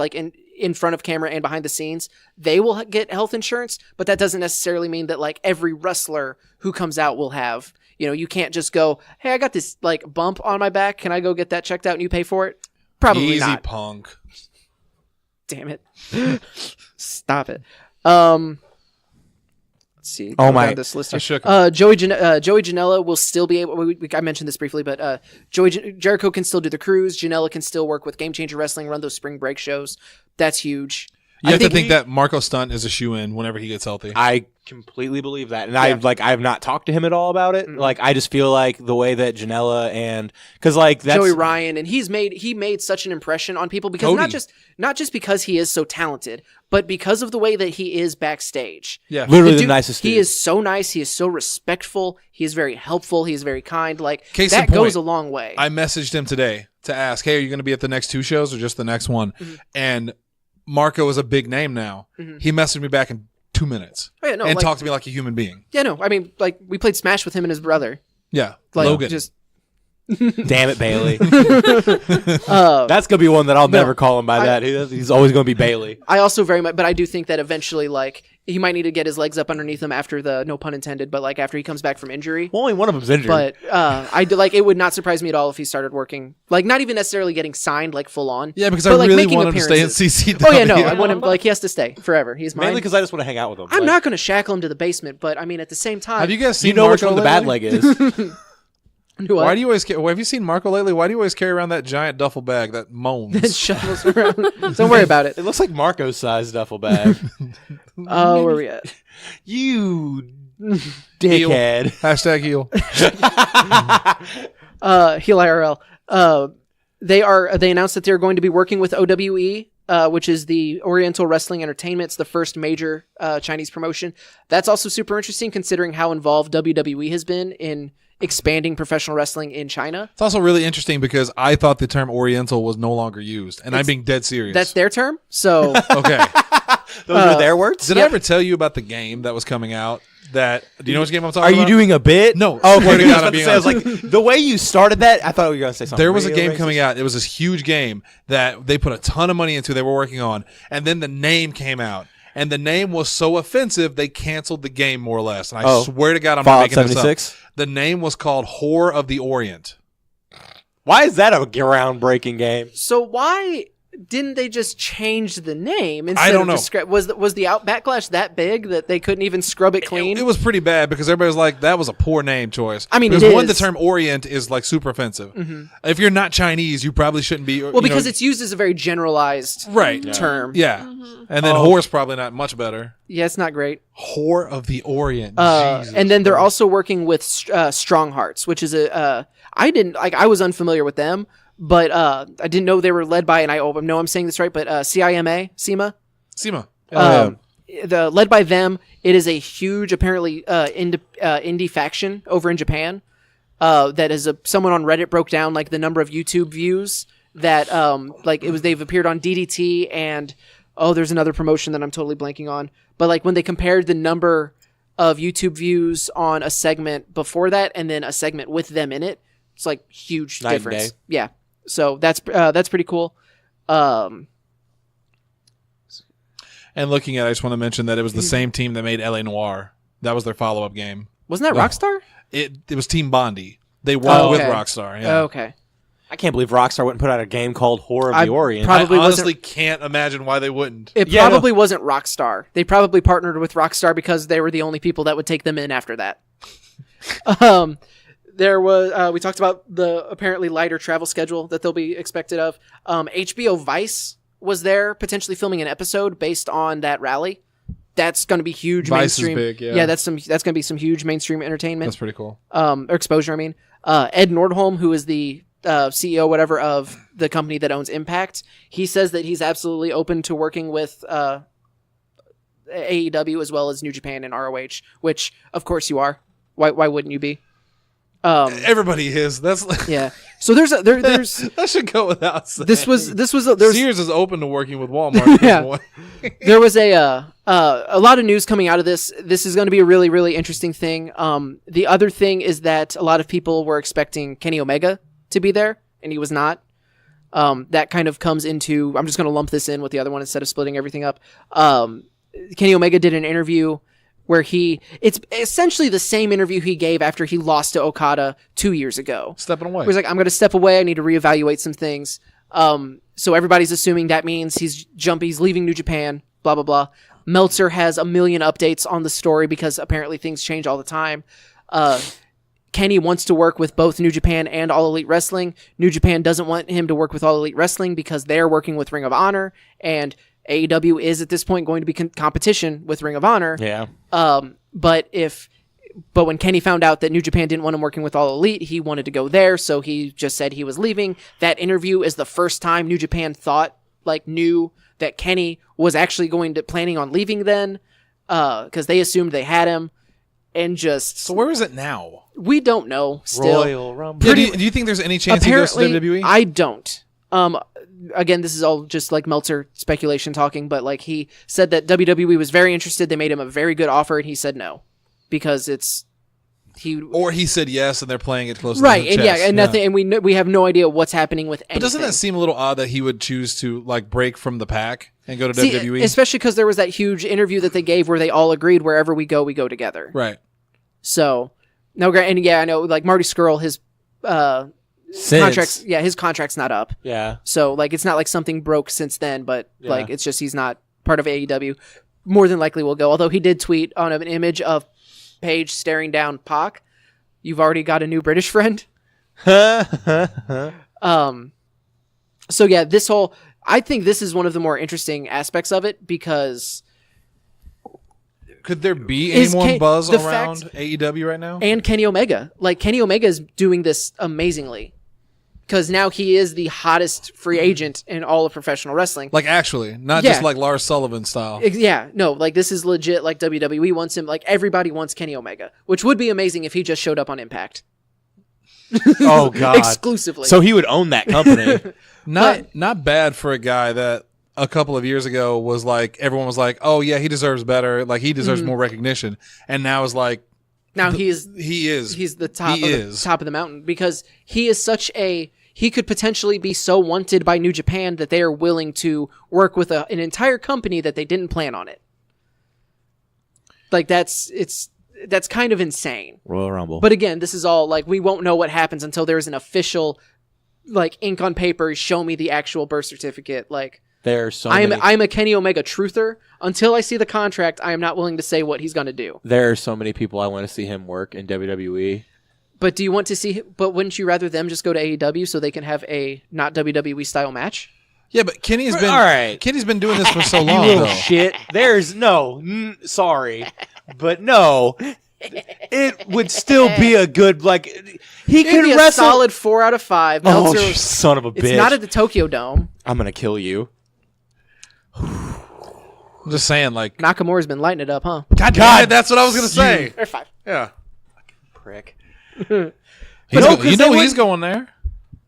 in front of camera and behind the scenes, they will get health insurance, but that doesn't necessarily mean that every wrestler who comes out will have. You can't just go, hey, I got this bump on my back. Can I go get that checked out and you pay for it? Probably Easy not. Punk. Damn it. Stop it. Let's see. Oh my! This list I here. shook him. Joey Janela will still be able. I mentioned this briefly, but Jericho can still do the cruise. Janela can still work with Game Changer Wrestling, run those spring break shows. That's huge. You have to think that Marco Stunt is a shoe-in whenever he gets healthy. I completely believe that, and I have not talked to him at all about it. Mm-hmm. I just feel like the way that Janela and because that's Joey Ryan, and he made such an impression on people because Cody. not just because he is so talented, but because of the way that he is backstage. Yeah. literally The the dude, nicest dude. He is so nice. He is so respectful. He is very helpful. He is very kind. Case that in point, goes a long way. I messaged him today to ask, hey, are you going to be at the next 2 shows or just the next one? Mm-hmm. And Marco is a big name now. Mm-hmm. He messaged me back in 2 minutes and talked to me like a human being. Yeah, no, I mean, we played Smash with him and his brother. Yeah, Logan. Just Damn it, Bailey. That's gonna be one that I'll never call him by that. He's always gonna be Bailey. I also very much, but I do think that eventually, he might need to get his legs up underneath him after no pun intended, but after he comes back from injury. Well, only one of them's injured. But I do it would not surprise me at all if he started working, not even necessarily getting signed full on. Yeah, because I really making want him to stay in appearances. CCW. Oh yeah, no, I want him he has to stay forever. He's mine. Mainly because I just want to hang out with him. I'm not going to shackle him to the basement, but I mean at the same time, Have you guys seen You know Marco which one the bad lately? leg is. Why do you always have you seen Marco lately? Why do you always carry around that giant duffel bag that moans? shuttles around? Don't worry about it. It looks like Marco's size duffel bag. Oh, where are we at? You dickhead. Hashtag heel. Heel IRL. They announced that they're going to be working with OWE, which is the Oriental Wrestling Entertainment. It's the first major Chinese promotion. That's also super interesting considering how involved WWE has been in expanding professional wrestling in China. It's also really interesting because I thought the term Oriental was no longer used, and I'm being dead serious. That's their term. So okay. Those are their words? Did I ever tell you about the game that was coming out? Do you know which game I'm talking Are about? you doing a bit? No. Oh, Swear to okay. God, I'm being I was honest. like, the way you started that, I thought you were going to say something. There was a game racist. coming out. It was this huge game that they put a ton of money into. They were working on, and then the name came out, and the name was so offensive they canceled the game more or less. And I swear to God, I'm Fallout not making 76? this up. The name was called Whore of the Orient. Why is that a groundbreaking game? So why didn't they just change the name instead I don't of know. was the backlash that big that they couldn't even scrub it clean? It was pretty bad because everybody was like, that was a poor name choice. I mean, because it one, the is. term Orient is super offensive. Mm-hmm. If you're not Chinese, you probably shouldn't be. Well, because it's used as a very generalized Mm-hmm. term. Yeah. And then whore's probably not much better. Yeah, it's not great. Whore of the Orient. Jesus And then they're Christ. also working with Strong Hearts, which is I was unfamiliar with them, but I didn't know they were led by, and I know I'm saying this right, but CIMA. Sima. Led by them. It is a huge, apparently, indie faction over in Japan. That is someone on Reddit broke down the number of YouTube views that they've appeared on DDT and there's another promotion that I'm totally blanking on. But when they compared the number of YouTube views on a segment before that and then a segment with them in it, it's huge Night and difference. day. Yeah. So that's pretty cool. And looking at it, I just want to mention that it was the same team that made LA Noire. That was their follow-up game. Wasn't that Rockstar? It was Team Bondi. They won with Rockstar. Yeah. Okay. I can't believe Rockstar wouldn't put out a game called Horror of I the Orient. probably I honestly wasn't- can't imagine why they wouldn't. It Yeah, probably wasn't Rockstar. They probably partnered with Rockstar because they were the only people that would take them in after that. There was we talked about the apparently lighter travel schedule that they'll be expected of. HBO Vice was there potentially filming an episode based on that rally. That's going to be huge Vice is mainstream. big, yeah. That's going to be some huge mainstream entertainment. That's pretty cool. Or exposure. I mean, Ed Nordholm, who is the CEO, whatever, of the company that owns Impact, he says that he's absolutely open to working with AEW as well as New Japan and ROH, which of course you are. Why wouldn't you be? Everybody is. That's Yeah. So there's that should go without saying. this was there's Sears is open to working with Walmart. At Yeah. this point. there was a lot of news coming out of this. This is going to be a really, really interesting thing. The other thing is that a lot of people were expecting Kenny Omega to be there, and he was not. That kind of comes into, I'm just going to lump this in with the other one instead of splitting everything up. Kenny Omega did an interview where it's essentially the same interview he gave after he lost to Okada 2 years ago. Stepping away. He's like, I'm going to step away. I need to reevaluate some things. So everybody's assuming that means he's leaving New Japan, blah, blah, blah. Meltzer has a million updates on the story because apparently things change all the time. Kenny wants to work with both New Japan and All Elite Wrestling. New Japan doesn't want him to work with All Elite Wrestling because they're working with Ring of Honor, and AEW is at this point going to be competition with Ring of Honor. Yeah. But when Kenny found out that New Japan didn't want him working with All Elite, he wanted to go there, so he just said he was leaving. That interview is the first time New Japan knew that Kenny was actually planning on leaving then, because they assumed they had him, and just So where is it now? we don't know still. Royal Rumble. Yeah, do you think there's any chance he goes to Apparently, WWE? I don't. Again, this is all just like Meltzer speculation talking, but like he said that WWE was very interested. They made him a very good offer, and he said no because Or he said yes, and they're playing it close right, to the and chest. yeah, and nothing, and we have no idea what's happening with anything. But doesn't that seem a little odd that he would choose to like break from the pack and go to See, WWE? especially because there was that huge interview that they gave where they all agreed wherever we go together. Right. So no, and yeah, I know like Marty Scurll, his contract's his contract's not up. Yeah. So like it's not like something broke since then, but Yeah. like it's just he's not part of AEW. More than likely will go. Although he did tweet on an image of Paige staring down Pac. You've already got a new British friend. So yeah, I think this is one of the more interesting aspects of it because Could there be Is any more Ken- buzz the around fact- AEW right now? and Kenny Omega. Like Kenny Omega is doing this amazingly. Because now he is the hottest free agent in all of professional wrestling. Like actually, not Yeah. just like Lars Sullivan style. Yeah, no, like this is legit. Like WWE wants him. Like everybody wants Kenny Omega, which would be amazing if he just showed up on Impact Oh God. exclusively. So he would own that company. Not bad for a guy that a couple of years ago was like everyone was like, oh yeah, he deserves better. Like he deserves more recognition, and now is like now he's the top. Top of the mountain because he is such a. He could potentially be so wanted by New Japan that they are willing to work with an entire company that they didn't plan on it. Like that's kind of insane. Royal Rumble. But again, this is all like we won't know what happens until there's an official like ink on paper, show me the actual birth certificate. Like there are so many. I'm a Kenny Omega truther. Until I see the contract, I am not willing to say what he's going to do. There are so many people I want to see him work in WWE. But do you want to see? But wouldn't you rather them just go to AEW so they can have a not WWE style match? yeah, but Kenny's been All right. Kenny's been doing this for so You long little though. shit. There's sorry, but no. It would still be a good he It'd can be a wrestle. solid 4 out of 5. Oh, Meltzer, you son of a bitch! it's not at the Tokyo Dome. I'm gonna kill you. I'm just saying, like, Nakamura's been lighting it up, huh? God damn it, that's what I was gonna say. Or 5. Yeah, Prick. he's No, go- 'cause you know they he's going there.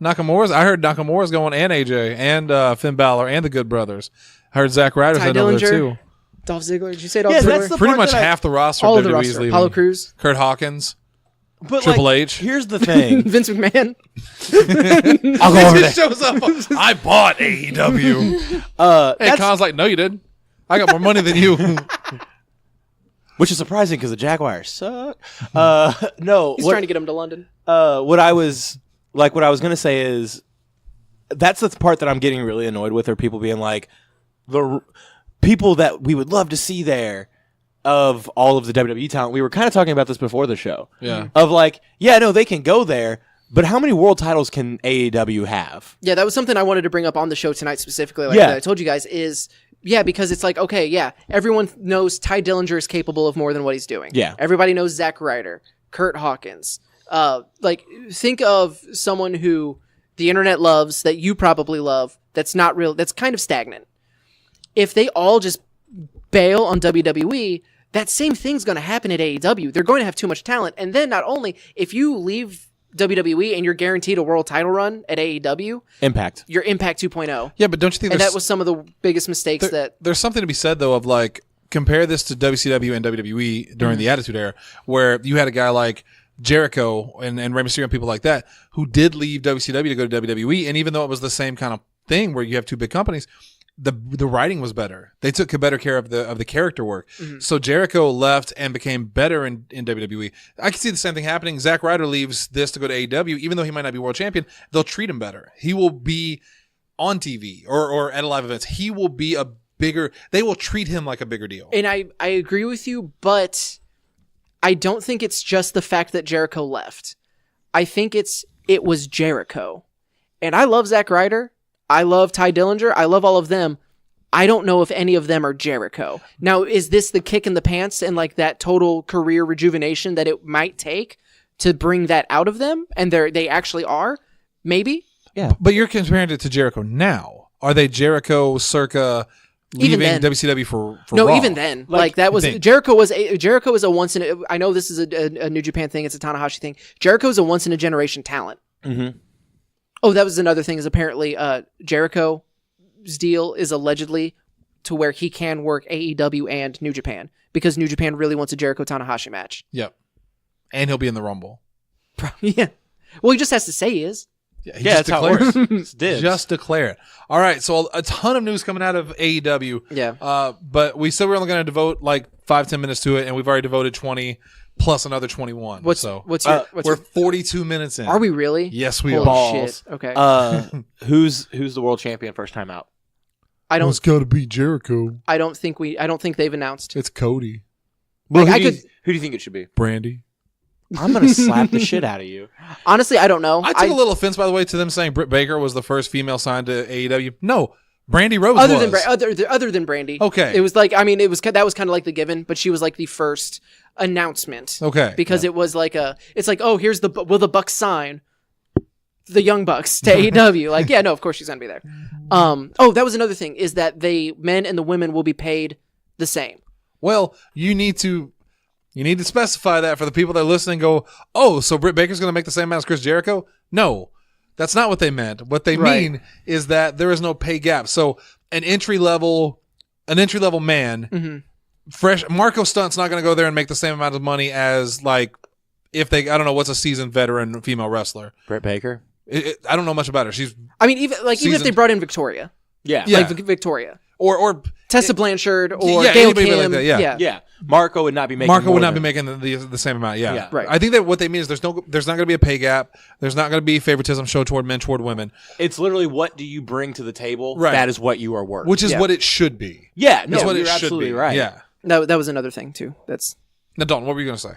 I heard Nakamura's going, and AJ, and Finn Balor, and the Good Brothers. I heard Zack Ryder's Ty heading over there Dillinger. too. Dolph Ziggler. Did you say Dolph Yeah, Ziggler? that's the Pretty part much that I- half the roster all of of the WWE's roster. leaving. Apollo Crews. Kurt Hawkins, But Triple H. Here's the thing. Vince McMahon. I'll go over He there. just shows up. I bought AEW. Hey, That's- Khan's like, no, you didn't. I got more money than you. which is surprising because the Jaguars suck. No, He's trying to get him to London. what I was gonna say is that's the part that I'm getting really annoyed with, are people being like, the people that we would love to see there of all of the WWE talent. We were kind of talking about this before the show. Yeah. Of like, yeah, no, they can go there, but how many world titles can AEW have? Yeah, that was something I wanted to bring up on the show tonight specifically. Like Yeah. that I told you guys is, yeah, because it's like, okay, yeah, everyone knows Ty Dillinger is capable of more than what he's doing. Yeah. Everybody knows Zack Ryder, Kurt Hawkins. Like, think of someone who the internet loves, that you probably love, that's not real, that's kind of stagnant. If they all just bail on WWE, that same thing's going to happen at AEW. They're going to have too much talent. And then not only, if you leave WWE and you're guaranteed a world title run at AEW, Impact. you're Impact 2.0. Yeah, but don't you think And there's, that was some of the biggest mistakes there's something to be said, though, of like, compare this to WCW and WWE during the Attitude Era, where you had a guy like Jericho and Rey Mysterio and people like that who did leave WCW to go to WWE, and even though it was the same kind of thing where you have two big companies, the writing was better. They took better care of the character work. So Jericho left and became better in WWE. I can see the same thing happening. Zack Ryder leaves this to go to AEW, even though he might not be world champion. They'll treat him better. He will be on TV or at a live events. He will be a bigger. They will treat him like a bigger deal. And I agree with you, but I don't think it's just the fact that Jericho left. I think it was Jericho. And I love Zack Ryder. I love Ty Dillinger. I love all of them. I don't know if any of them are Jericho. Now, is this the kick in the pants and like that total career rejuvenation that it might take to bring that out of them? And they actually are? Maybe. Yeah. But you're comparing it to Jericho now. Are they Jericho circa Even leaving then. WCW for No, Raw? even then, like that was think- Jericho was a once in a, I know this is a New Japan thing, it's a Tanahashi thing. Jericho's a once in a generation talent. Mm-hmm. Oh, that was another thing, is apparently Jericho's deal is allegedly to where he can work AEW and New Japan because New Japan really wants a Jericho Tanahashi match. Yep. And he'll be in the Rumble. Yeah. Well, he just has to say he is. Yeah, he Yeah, just that's how it declared works. it. It's dibs. Just declare it. All right, so a ton of news coming out of AEW. Yeah. But we said we're only going to devote like 5-10 minutes to it, and we've already devoted 20 plus another 21. What's so what's we're your 42 minutes in. are we really? Yes, we Holy are. Balls. shit. Okay. Who's the world champion first time out? I don't got to be Jericho. I don't think they've announced. It's Cody. Well, Like, who do you think it should be? Brandy. I'm gonna slap the shit out of you. Honestly, I don't know. I took a little offense, by the way, to them saying Britt Baker was the first female signed to AEW. No, Brandy Rose was. other than Brandy. Okay. It was like, I mean, that was kind of like the given, but she was like the first announcement. Okay. Because it was like it's like, oh, will the Bucks sign the Young Bucks to AEW? Like, yeah, no, of course she's gonna be there. Oh, that was another thing, is that men and the women will be paid the same. Well, you need to specify that for the people that are listening. Go, oh, so Britt Baker's going to make the same amount as Chris Jericho? No, that's not what they meant. What they Right. mean is that there is no pay gap. So an entry level man, fresh Marco Stunt's not going to go there and make the same amount of money as like if they, I don't know, what's a seasoned veteran female wrestler. Britt Baker. I don't know much about her. She's I mean, even if they Seasoned. brought in Victoria, Yeah. Yeah. like or or Tessa Blanchard or yeah, Gail anybody like Kim, that, yeah. Yeah. Marco would not be making. Marco would more not be than- making the same amount. Yeah. Yeah. Right. I think that what they mean is there's not going to be a pay gap. There's not going to be favoritism shown toward men toward women, It's literally, what do you bring to the table? Right. That is what you are worth. which is Yeah. what it should be. yeah, no, That's what you're it should absolutely be. right. Yeah. that was another thing too. That's Now, Dalton, what were you going to say?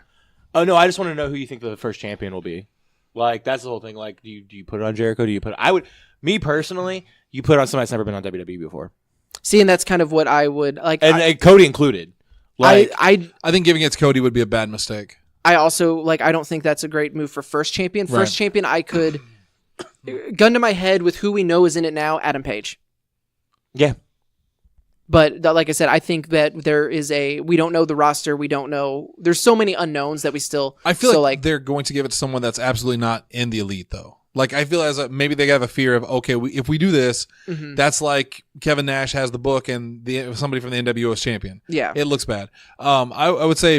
Oh no, I just want to know who you think the first champion will be. Like, that's the whole thing. Like, do you put it on Jericho? Me personally, you put it on somebody that's never been on WWE before, see, and that's kind of what I would like. and Cody included. Like, I I think giving it to Cody would be a bad mistake. also like, I don't think that's a great move for first champion. First Right. champion, I could gun to my head with who we know is in it now, Adam Page. yeah, But like I said, I think that we don't know the roster. We don't know. There's so many unknowns that we still. I feel so, like they're going to give it to someone that's absolutely not in the elite, though. Like, I feel maybe they have a fear of, okay, if we do this, that's like Kevin Nash has the book and somebody from the NWO is champion. Yeah. It looks bad. I would say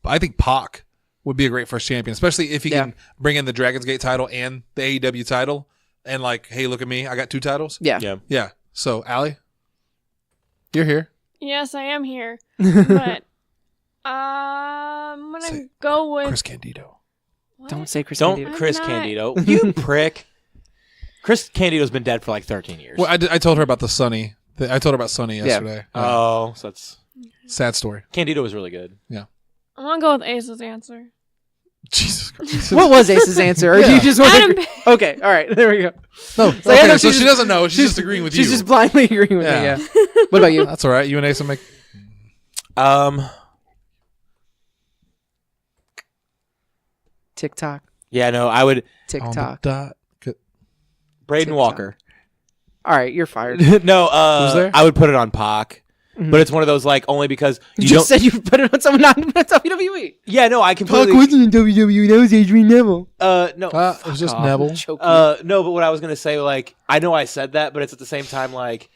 I think Pac would be a great first champion, especially if he can bring in the Dragon's Gate title and the AEW title and like, hey, look at me, I got 2 titles. yeah. yeah. Yeah. So, Allie, you're here. Yes, I am here. But I'm Say gonna go with Chris Candido. Don't say Chris Don't Candido. Chris I'm not- Candido, you prick. Chris Candido's been dead for like 13 years. Well, I told her about the Sunny. I told her about Sunny yesterday. Oh, so that's Sad story. Candido was really good. Yeah. I'm gonna go with Ace's answer. Jesus Christ. What was Ace's answer? Or do you just want Adam to... Okay, all right, there we go. No. So, yeah, no, So she's she doesn't know. She's just agreeing with you. She's just blindly agreeing with me, Yeah. yeah. What about you? That's all right. You and Ace will make. TikTok. Yeah, no, I would On the TikTok. dot. Braden TikTok. Walker. All right, you're fired. No, Who's there? I would put it on Pac. But it's one of those like only because You you just don't. said you put it on someone not in WWE. Yeah, no, I completely. in WWE. That was Adrian Neville. No, It was just fuck off. Neville. Choke you. No, but what I was gonna say, like, I know I said that, but it's at the same time, like,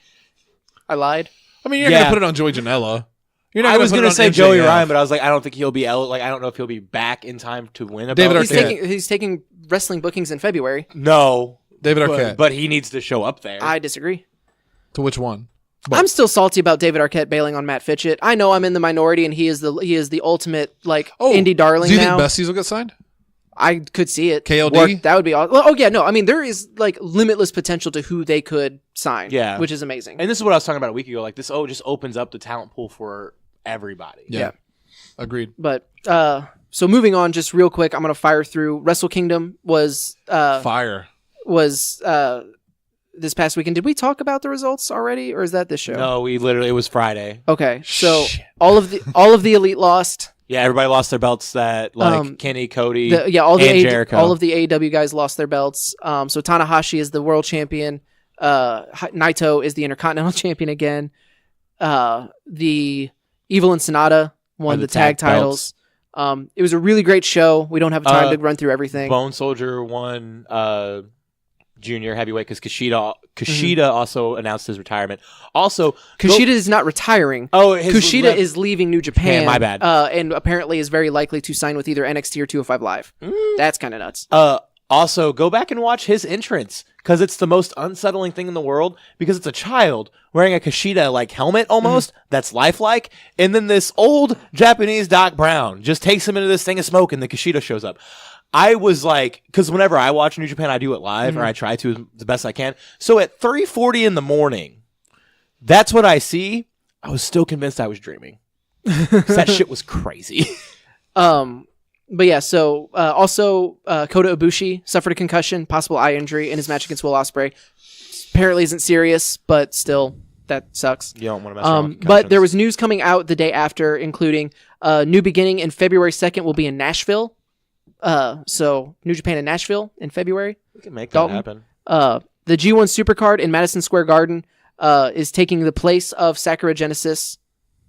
I lied. I mean, you're Yeah. going to put it on Joey Janela. You're not I was put it gonna on say MJF. Joey Ryan, but I was like, I don't think he'll be out. Like, I don't know if he'll be back in time to win a David belt. Arquette. He's taking wrestling bookings in February. No, David Arquette. but he needs to show up there. I disagree. To which one? I'm still salty about David Arquette bailing on Matt Fitchett. I know I'm in the minority, and he is the ultimate indie darling Do you now. think Besties will get signed? I could see it. KOD? Work. That would be awesome. Well, oh yeah, no. I mean, there is like limitless potential to who they could sign. Yeah. which is amazing. And this is what I was talking about a week ago. Like, this just opens up the talent pool for everybody. Yeah. Agreed. But so moving on, just real quick, I'm gonna fire through. Wrestle Kingdom was Fire. this past weekend. Did we talk about the results already, or is that this show? No, it was Friday. Okay, so Shit. all of the elite lost. Yeah, everybody lost their belts. That like Kenny, Cody, All and Jericho. all of the AEW guys lost their belts. So Tanahashi is the world champion. Naito is the Intercontinental champion again. The Evil and Sonata won the tag titles. It was a really great show. We don't have time to run through everything. Bone Soldier won junior heavyweight because Kushida also announced his retirement. Also, Kushida is not retiring. Kushida is leaving New Japan. Man, my bad. And apparently is very likely to sign with either NXT or 205 Live. That's kind of nuts. Also, go back and watch his entrance because it's the most unsettling thing in the world because it's a child wearing a Kushida like helmet almost that's lifelike, and then this old Japanese Doc Brown just takes him into this thing of smoke, and the Kushida shows up. I was like, because whenever I watch New Japan, I do it live, or I try to the best I can. So at 3:40 in the morning, that's what I see. I was still convinced I was dreaming. That shit was crazy. But yeah, so also Kota Ibushi suffered a concussion, possible eye injury in his match against Will Ospreay. Apparently isn't serious, but still, that sucks. You don't want to mess around with But concussions. there was news coming out the day after, including New Beginning in February 2nd will be in Nashville. So New Japan in Nashville in February. We can make that Dalton. happen. The G1 Supercard in Madison Square Garden is taking the place of Sakura Genesis.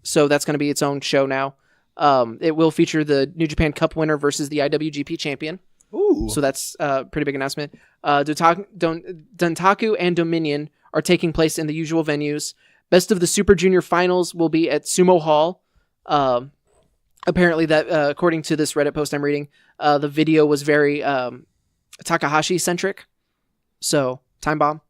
So that's going to be its own show now. It will feature the New Japan Cup winner versus the IWGP champion. Ooh. So that's a pretty big announcement. Dontaku and Dominion are taking place in the usual venues. Best of the Super Junior finals will be at Sumo Hall. Apparently, that according to this Reddit post I'm reading, the video was very Takahashi centric. So time bomb.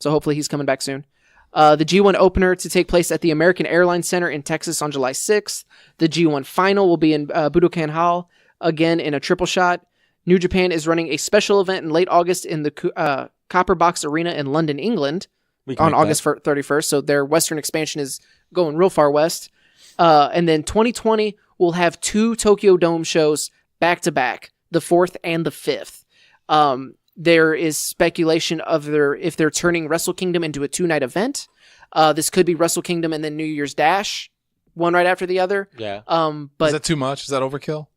So hopefully he's coming back soon. The G1 opener to take place at the American Airlines Center in Texas on July 6th. The G1 final will be in Budokan Hall, again in a triple shot. New Japan is running a special event in late August in the Copper Box Arena in London, England on August 31st. So their Western expansion is going real far west. And then 2020 will have 2 Tokyo Dome shows back to back, the 4th and the 5th. There is speculation of if they're turning Wrestle Kingdom into a 2-night event. This could be Wrestle Kingdom and then New Year's Dash, one right after the other. Yeah. But Is that too much? Is that overkill?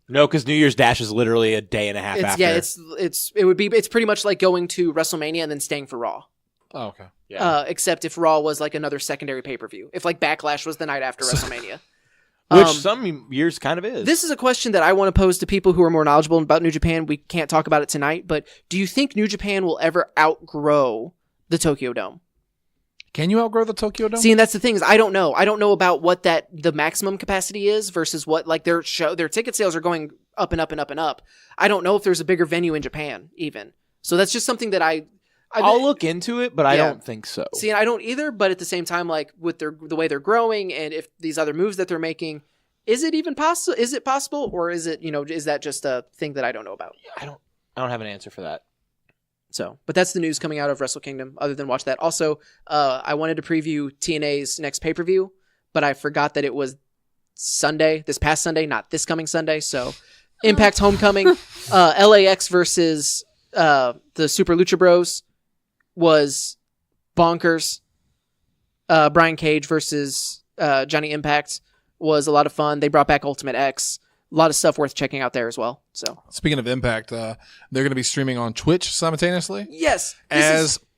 No, because New Year's Dash is literally a day and a half after. yeah, it's pretty much like going to WrestleMania and then staying for Raw. Oh, okay. Yeah. Except if Raw was like another secondary pay-per-view. If like Backlash was the night after WrestleMania. Which some years kind of is. This is a question that I want to pose to people who are more knowledgeable about New Japan. We can't talk about it tonight, but do you think New Japan will ever outgrow the Tokyo Dome? Can you outgrow the Tokyo Dome? See, and that's the thing is I don't know. I don't know about what the maximum capacity is versus what like their ticket sales are going up and up and up and up. I don't know if there's a bigger venue in Japan even. So that's just something that I'll look into it, but I don't think so. See, and I don't either, but at the same time, like with the way they're growing and if these other moves that they're making, is it even possible? Is it possible, or is it is that just a thing that I don't know about? I don't have an answer for that. So, but that's the news coming out of Wrestle Kingdom. Other than watch that, also, I wanted to preview TNA's next pay-per-view, but I forgot that it was Sunday, this past Sunday, not this coming Sunday. So, Impact Homecoming, LAX versus the Super Lucha Bros was bonkers. Brian Cage versus Johnny Impact was a lot of fun. They brought back Ultimate X. A lot of stuff worth checking out there as well. So, speaking of Impact, they're going to be streaming on Twitch simultaneously. yes,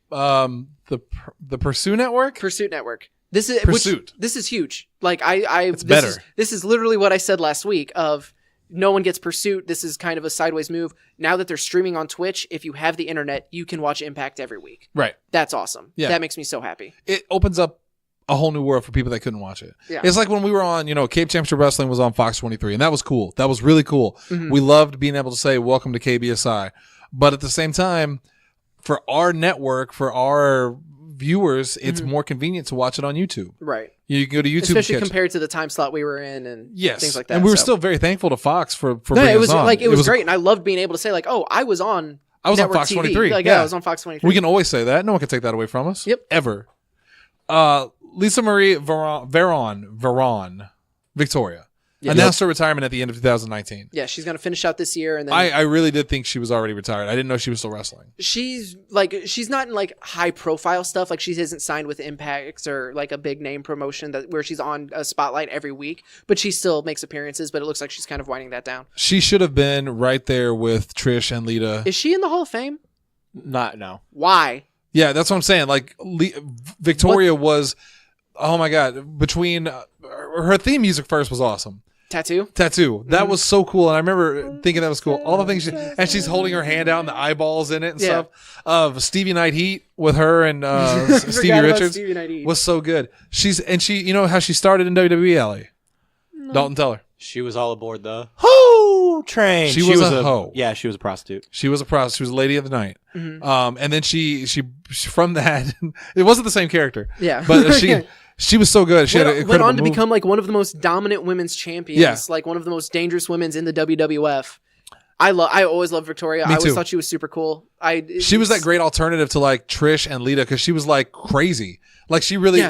The Pursuit Network. Pursuit Network. This is Pursuit. This is huge. Like It's better. This is literally what I said last week. Of no one gets Pursuit. This is kind of a sideways move. Now that they're streaming on Twitch, if you have the internet, you can watch Impact every week. Right. That's awesome. Yeah. That makes me so happy. It opens up a whole new world for people that couldn't watch it. Yeah. It's like when we were on, Cape Championship Wrestling was on Fox 23, and that was cool. That was really cool. Mhm. We loved being able to say, welcome to KBSI. But at the same time, for our network, for our viewers, it's more convenient to watch it on YouTube. Right. You can go to YouTube. Especially and catch compared to the time slot we were in and things like that. And we were so. still very thankful to Fox for No, bringing it was us on. like it was great, and I loved being able to say like, "Oh, I was on Network Fox TV. 23. Like, yeah, I was on Fox 23. We can always say that. No one can take that away from us. Yep. Ever. Lisa Marie Veron, Victoria, Yes. announced her retirement at the end of 2019. Yeah, she's gonna finish out this year, and then I really did think she was already retired. I didn't know she was still wrestling. she's not in like high profile stuff. Like she isn't signed with Impact or like a big name promotion where she's on a spotlight every week, but she still makes appearances. But it looks like she's kind of winding that down. She should have been right there with Trish and Lita. Is she in the Hall of Fame? No. Why? Yeah, that's what I'm saying. Like Victoria was, oh my God, between her theme music first was awesome. Tattoo? That was so cool, and I remember thinking that was cool. All the things and she's holding her hand out and the eyeballs in it and stuff. Stevie Night Heat with her and Stevie Forgot about Richards Stevie Night Heat. was so good. She you know how she started in WWE, Ellie? Dalton, tell her. She was all aboard the hoe train. She was a hoe. Yeah, she was a prostitute. She was a prostitute. She was a lady of the night. Mm-hmm. And then she from that, it wasn't the same character. Yeah. But she was so good. She had an went incredible on to move. become like one of the most dominant women's champions. Yeah. Like one of the most dangerous women's in the WWF. I always loved Victoria. Me I always too. thought she was super cool. She was that great alternative to like Trish and Lita because she was like crazy. Like she really,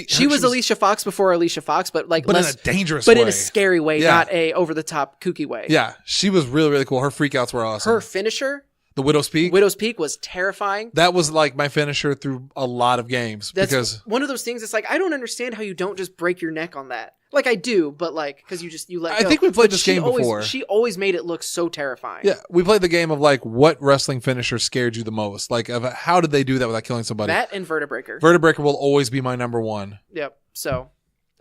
she was Alicia Fox before Alicia Fox, but like but less, in a dangerous but way. in a scary way, Yeah. not a over the top kooky way. Yeah, she was really, really cool. Her freakouts were awesome. Her finisher, The Widow's Peak. Widow's Peak, was terrifying. That was like my finisher through a lot of games That's because one of those things. It's like I don't understand how you don't just break your neck on that. Like I do, but like because you let. I go. think we played But this she game always- before. She always made it look so terrifying. yeah, we played the game of like what wrestling finisher scared you the most. Like of how did they do that without killing somebody? That and Vertebreaker. Vertebreaker will always be my number one. Yep. So,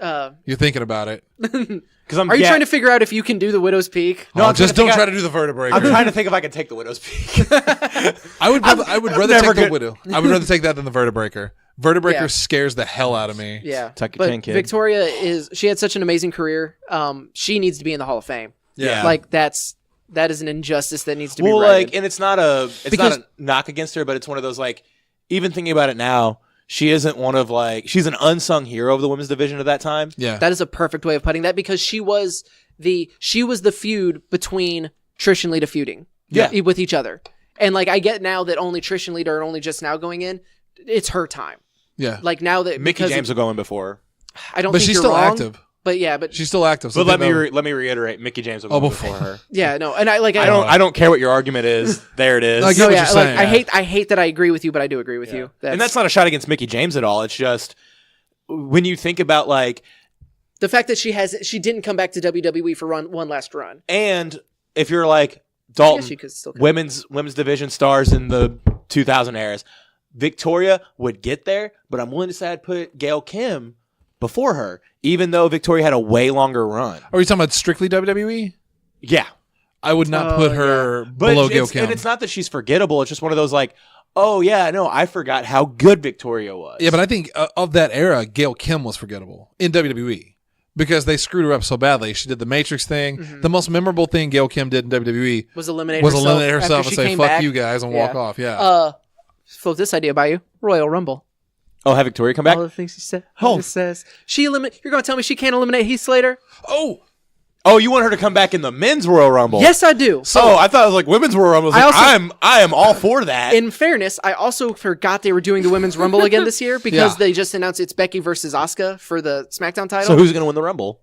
You're thinking about it. Because I'm. are you trying to figure out if you can do the Widow's Peak? No, Oh, I'm just trying don't to try think to do the Vertebreaker. I'm trying to think if I can take the Widow's Peak. I would rather never take the good. Widow. I would rather take that than the Vertebreaker. Vertebreaker Yeah. scares the hell out of me. Yeah. Tuck your But chin, kid. Victoria she had such an amazing career. She needs to be in the Hall of Fame. Yeah. Like that is an injustice that needs to be Well, righted. like, and it's not a knock against her, but it's one of those like, even thinking about it now, she isn't one of like she's an unsung hero of the women's division at that time. Yeah. That is a perfect way of putting that because she was the feud between Trish and Lita feuding. Yeah. With each other. And like I get now that only Trish and Lita are only just now going in. It's her time. Yeah. Like now that Mickey because James will go in before her. I don't But think she's you're still wrong, active. But yeah, but She's still active. So But they let know- me reiterate, Mickey James will go Oh, in before- before her. yeah, no. And I I don't care what your argument is. There it is. Like, No, what yeah, you're like saying. I hate that I agree with you, but I do agree with you. And that's not a shot against Mickey James at all. It's just when you think about like, the fact that she didn't come back to WWE for one last run. and if you're like I guess Dalton, she could still come. women's division stars in the 2000 eras, Victoria would get there, but I'm willing to say I'd put Gail Kim before her, even though Victoria had a way longer run. Are we talking about strictly WWE? Yeah, I would not Oh, put her but below Gail it's, Kim. and it's not that she's forgettable. It's just one of those like, oh yeah, no, I forgot how good Victoria was. Yeah, but I think of that era, Gail Kim was forgettable in WWE because they screwed her up so badly. She did the Matrix thing. Mm-hmm. The most memorable thing Gail Kim did in WWE was eliminate was herself eliminate herself after and she say came "fuck back. you guys" and walk off. Yeah. Float this idea by you. Royal Rumble. oh, have Victoria come back? All the things she said. Oh. She says you're going to tell me she can't eliminate Heath Slater? oh, Oh, you want her to come back in the men's Royal Rumble? Yes, I do. Oh, I thought it was like women's Royal Rumble. I am all for that. In fairness, I also forgot they were doing the Women's Rumble again this year because they just announced it's Becky versus Asuka for the SmackDown title. So who's going to win the Rumble?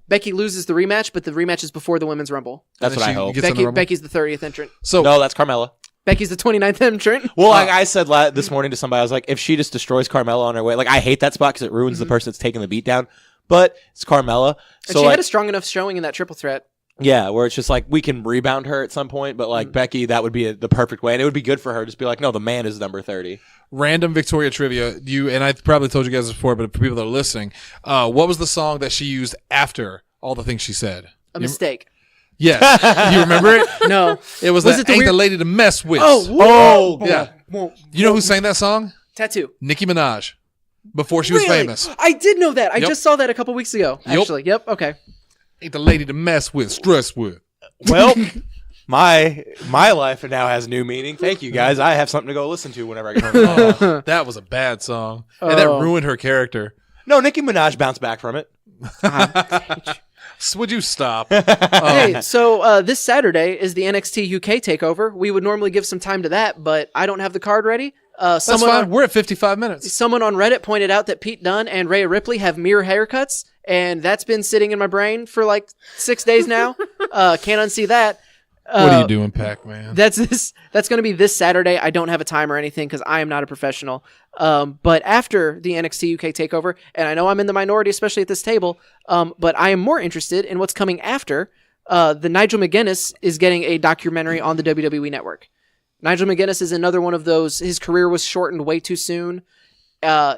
Becky loses the rematch, but the rematch is before the Women's Rumble. That's what I hope. Becky's the 30th entrant. So no, that's Carmella. Becky's the 29th entrant. Well, like I said this morning to somebody, I was like, if she just destroys Carmella on her way, like I hate that spot because it ruins the person that's taking the beat down. But it's Carmella. And So she like, had a strong enough showing in that triple threat. yeah, where it's just like we can rebound her at some point, but like Becky, that would be the perfect way, and it would be good for her. Just be like, no, the man is number 30. random Victoria trivia. You and I probably told you guys this before, but for people that are listening, what was the song that she used after all the things she said? A mistake. Yes. You remember it? No. It was Was that it the Ain't weird- the Lady to Mess With. Oh, yeah. You know who sang that song? Tattoo. Nicki Minaj. Before she was Really? famous. I did know that. I Yep. just saw that a couple weeks ago. Yep. Actually. Yep. Okay. Ain't the lady to mess with, stress with. Well, my life now has new meaning. Thank you guys. I have something to go listen to whenever I get home. Oh, that was a bad song. And that ruined her character. No, Nicki Minaj bounced back from it. Would you stop? Hey, so this Saturday is the NXT UK takeover. We would normally give some time to that, but I don't have the card ready. That's fine. We're at 55 minutes. Someone on Reddit pointed out that Pete Dunne and Rhea Ripley have mirror haircuts, and that's been sitting in my brain for like 6 days now. Can't unsee that. What are you doing, Pac-Man? That's going to be this Saturday. I don't have a time or anything because I am not a professional. But after the NXT UK takeover, and I know I'm in the minority, especially at this table, but I am more interested in what's coming after. The Nigel McGuinness is getting a documentary on the WWE Network. Nigel McGuinness is another one of those. His career was shortened way too soon.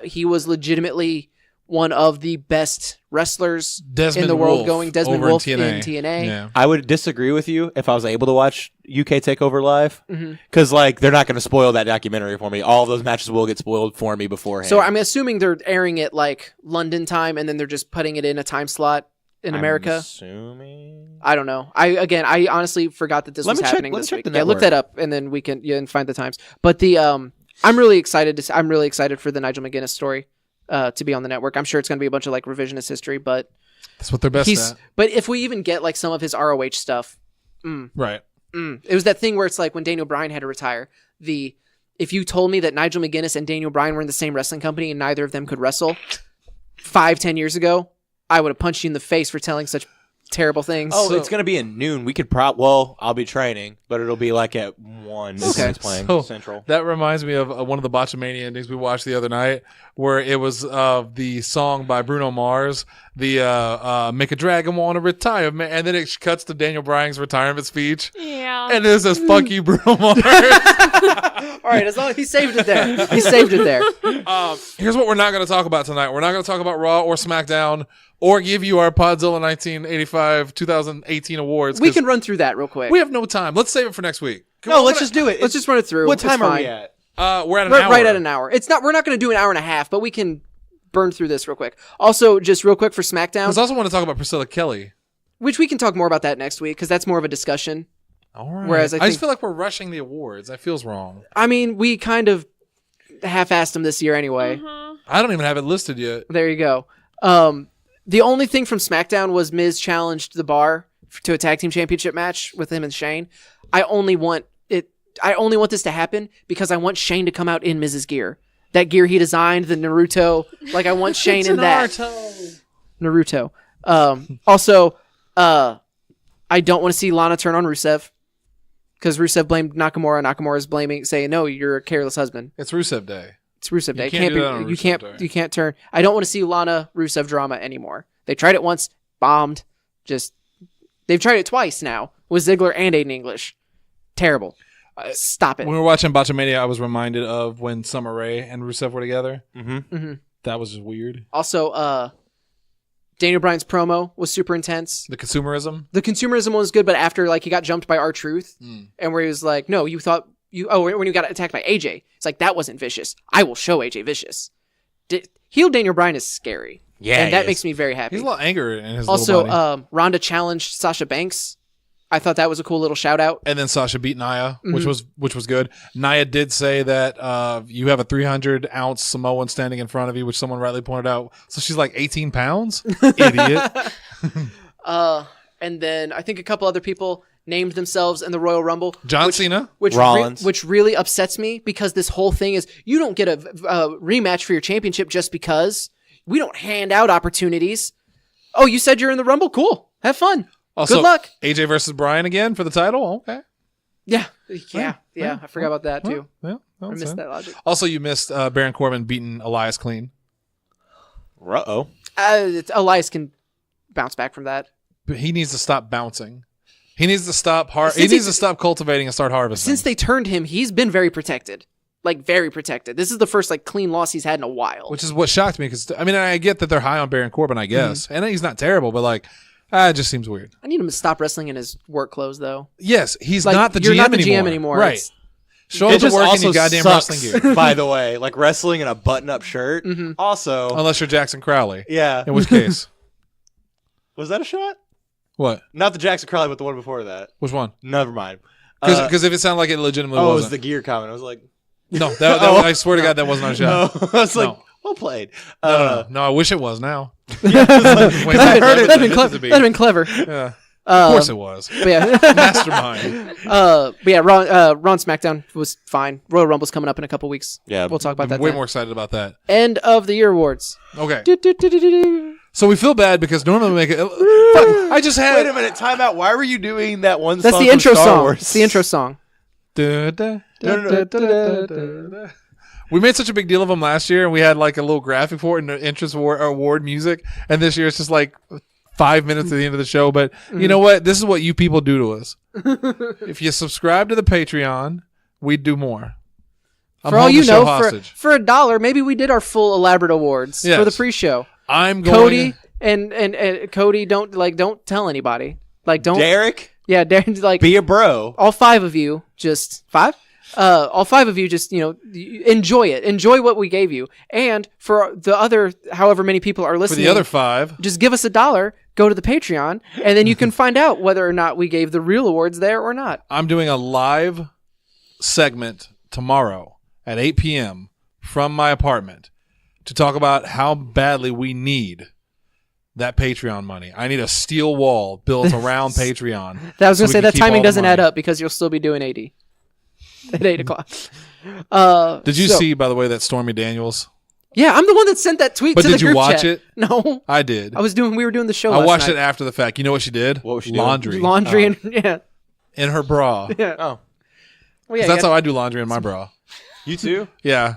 He was legitimately one of the best wrestlers in the world, going Desmond Wolfe in TNA. Yeah. I would disagree with you if I was able to watch UK Takeover live, because like they're not going to spoil that documentary for me. All of those matches will get spoiled for me beforehand. So I'm assuming they're airing it like London time, and then they're just putting it in a time slot in America. Assuming. I don't know. I honestly forgot that this was happening this week. Yeah, look that up, and then we can and find the times. But the I'm really excited for the Nigel McGuinness story to be on the network. I'm sure it's going to be a bunch of like revisionist history, but That's what they're best at. But if we even get like some of his ROH stuff, Right. it was that thing where it's like when Daniel Bryan had to retire. If you told me that Nigel McGuinness and Daniel Bryan were in the same wrestling company and neither of them could wrestle 5-10 years ago, I would have punched you in the face for telling such terrible things. Oh, it's going to be at noon. We could I'll be training, but it'll be like at 1 is when it's playing So, Central. That reminds me of one of the Botchamania endings we watched the other night, where it was the song by Bruno Mars, the Make a Dragon Wanna Retire, man. And then it cuts to Daniel Bryan's retirement speech. Yeah. And it says, fuck you, Bruno Mars. All right, as long as he saved it there. He saved it there. Here's what we're not going to talk about tonight. We're not going to talk about Raw or SmackDown or give you our Podzilla 1985 2018 awards. We can run through that real quick. We have no time. Let's save it for next week. No, let's just do it. Let's just run it through. What time It's are fine. we at? We're at an We're hour. right at an hour. We're not going to do an hour and a half, but we can burn through this real quick. Also, just real quick for SmackDown, I also want to talk about Priscilla Kelly. which we can talk more about that next week because that's more of a discussion. All right. Whereas I just think- feel like we're rushing the awards. That feels wrong. I mean, we kind of half-assed them this year anyway. I don't even have it listed yet. There you go. The only thing from SmackDown was Miz challenged the Bar to a tag team championship match with him and Shane. I only want this to happen because I want Shane to come out in Miz's gear. That gear he designed, the Naruto. Like, I want Shane in that. Naruto. Also, I don't want to see Lana turn on Rusev because Rusev blamed Nakamura. Nakamura's saying, no, you're a careless husband. It's Rusev Day. It's Rusev Day. can't do that on You Rusev can't. Day. You can't turn. I don't want to see Lana Rusev drama anymore. They tried it once, bombed. They've tried it twice now with Ziggler and Aiden English. Terrible. Stop it. When we were watching Botchamania, I was reminded of when Summer Rae and Rusev were together. Mm-hmm. That was just weird. Also, Daniel Bryan's promo was super intense. The consumerism. The consumerism one was good, but after like he got jumped by R-Truth, and where he was like, "No, you thought you." Oh, when you got attacked by AJ, it's like that wasn't vicious. I will show AJ vicious. Heel Daniel Bryan is scary. Yeah, and he that is. makes me very happy. He's a lot angrier in his Also, little body. Ronda challenged Sasha Banks. I thought that was a cool little shout out. And then Sasha beat Nia, which was good. Nia did say that you have a 300-ounce Samoan standing in front of you, which someone rightly pointed out. So she's like 18 pounds? Idiot. and then I think a couple other people named themselves in the Royal Rumble. John Cena, Rollins. Which really upsets me because this whole thing is you don't get a rematch for your championship just because. We don't hand out opportunities. Oh, you said you're in the Rumble? Cool. Have fun. also Good luck. AJ versus Bryan again for the title. Okay, Yeah. I forgot about that too. well, I missed that logic. Also, you missed Baron Corbin beating Elias clean. Uh-oh. Elias can bounce back from that. But he needs to stop bouncing. He needs to stop stop cultivating and start harvesting. Since they turned him, he's been very protected. Like, very protected. This is the first, like, clean loss he's had in a while. Which is what shocked me because, I mean, I get that they're high on Baron Corbin, I guess. And he's not terrible, but, like, it just seems weird. I need him to stop wrestling in his work clothes, though. Yes, he's Like, not the you're GM not the anymore. GM anymore. Right. It's- Show It up to just work in also your goddamn sucks, wrestling gear. by the way. Like wrestling in a button-up shirt. Also, Unless you're Jackson Crowley. yeah. In which case? Was that a shot? What? Not the Jackson Crowley, but the one before that. Which one? Never mind. Because if it sounded like it legitimately it was wasn't. the gear comment. I was like, No, I swear to God, that wasn't our shot. no. I was like, No. well played. No, I wish it was now. That'd have been clever. Yeah. Of course it was. But yeah. Mastermind. But yeah, Raw and SmackDown was fine. Royal Rumble's coming up in a couple weeks. Yeah. We'll talk about that Way then. more excited about that. End of the year awards. Okay. Do-do-do-do-do-do. So we feel bad because normally we make it. Fuck, I just had. Wait a minute, time out. Why were you doing that one That's song the from intro Star song. Wars? It's the intro song. We made such a big deal of them last year, and we had like a little graphic for it and the entrance award music. And this year it's just like 5 minutes at the end of the show. But you know what? This is what you people do to us. If you subscribe to the Patreon, we'd do more. I'm For all holding you the show know, hostage. for $1, maybe we did our full elaborate awards Yes. for the pre-show. I'm going. Cody and Cody don't tell anybody. Like don't. Derek, Yeah, Darren, like be a bro. all 5 of you, just 5. All 5 of you, just enjoy it. Enjoy what we gave you. And for the other, however many people are For listening, the other 5, just give us $1. Go to the Patreon, and then you can find out whether or not we gave the real awards there or not. I'm doing a live segment tomorrow at 8 p.m. from my apartment to talk about how badly we need that Patreon money. I need a steel wall built around Patreon. That was so gonna we say can that keep all timing the doesn't add money. up because you'll still be doing 80 at 8 o'clock. Did you So- see, by the way, that Stormy Daniels? Yeah, I'm the one that sent that tweet But to the did you group watch chat. it? No, I did. we were doing the show. I last watched night. it after the fact. You know what she did? What was she doing? Laundry. Laundry and yeah, In her bra. yeah. Oh, Well, yeah, 'Cause that's how I do laundry in my bra. you too? Yeah.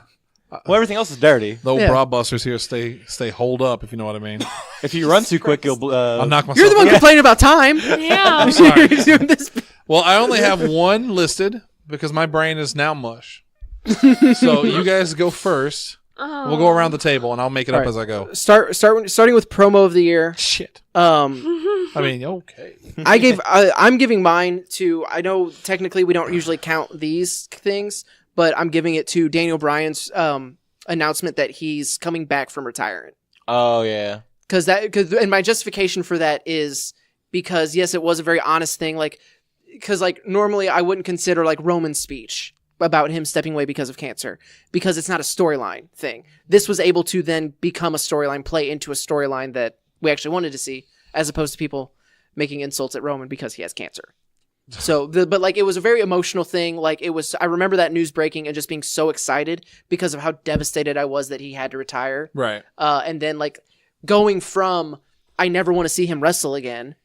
Well, everything else is dirty. The old Yeah. bra busters here stay holed up, if you know what I mean. If you run too quick, you'll. I'll knock myself You're the one out. complaining about time. Yeah. You're doing this. Well, I only have one listed because my brain is now mush. So you guys go first. Oh. We'll go around the table and I'll make it up All right. as I go. Starting with promo of the year. Shit. Um, I mean, okay. I'm giving mine to. I know technically we don't usually count these things, but I'm giving it to Daniel Bryan's announcement that he's coming back from retirement. Oh yeah. And my justification for that is because yes, it was a very honest thing. Because normally I wouldn't consider like Roman's speech about him stepping away because of cancer, because it's not a storyline thing. This was able to then become a storyline, play into a storyline that we actually wanted to see, as opposed to people making insults at Roman because he has cancer. So, but it was a very emotional thing. I remember that news breaking and just being so excited because of how devastated I was that he had to retire. Right. And then going from I never want to see him wrestle again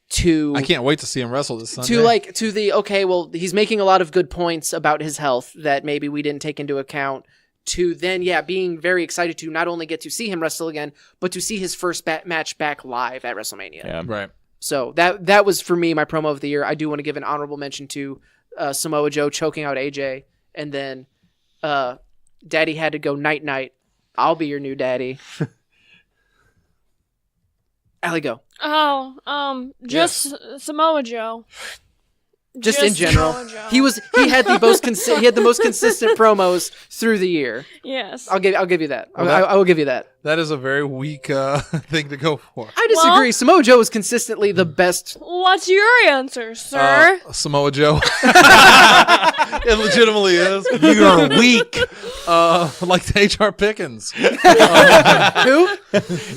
to I can't wait to see him wrestle this Sunday. to the okay, well, he's making a lot of good points about his health that maybe we didn't take into account, to then being very excited to not only get to see him wrestle again, but to see his first match back live at WrestleMania. Yeah. Right. So that was for me my promo of the year. I do want to give an honorable mention to Samoa Joe choking out AJ, and then Daddy had to go night night. I'll be your new daddy. Allie, go. Oh, just Samoa Joe. Just in general, Samoa Joe. he had the most consistent promos through the year. Yes. I'll give you that. Well, I will give you that. That is a very weak thing to go for. I disagree. Samoa Joe is consistently the best. What's your answer, sir? Samoa Joe. It legitimately is. You're weak. Like H.R. Pickens. Who?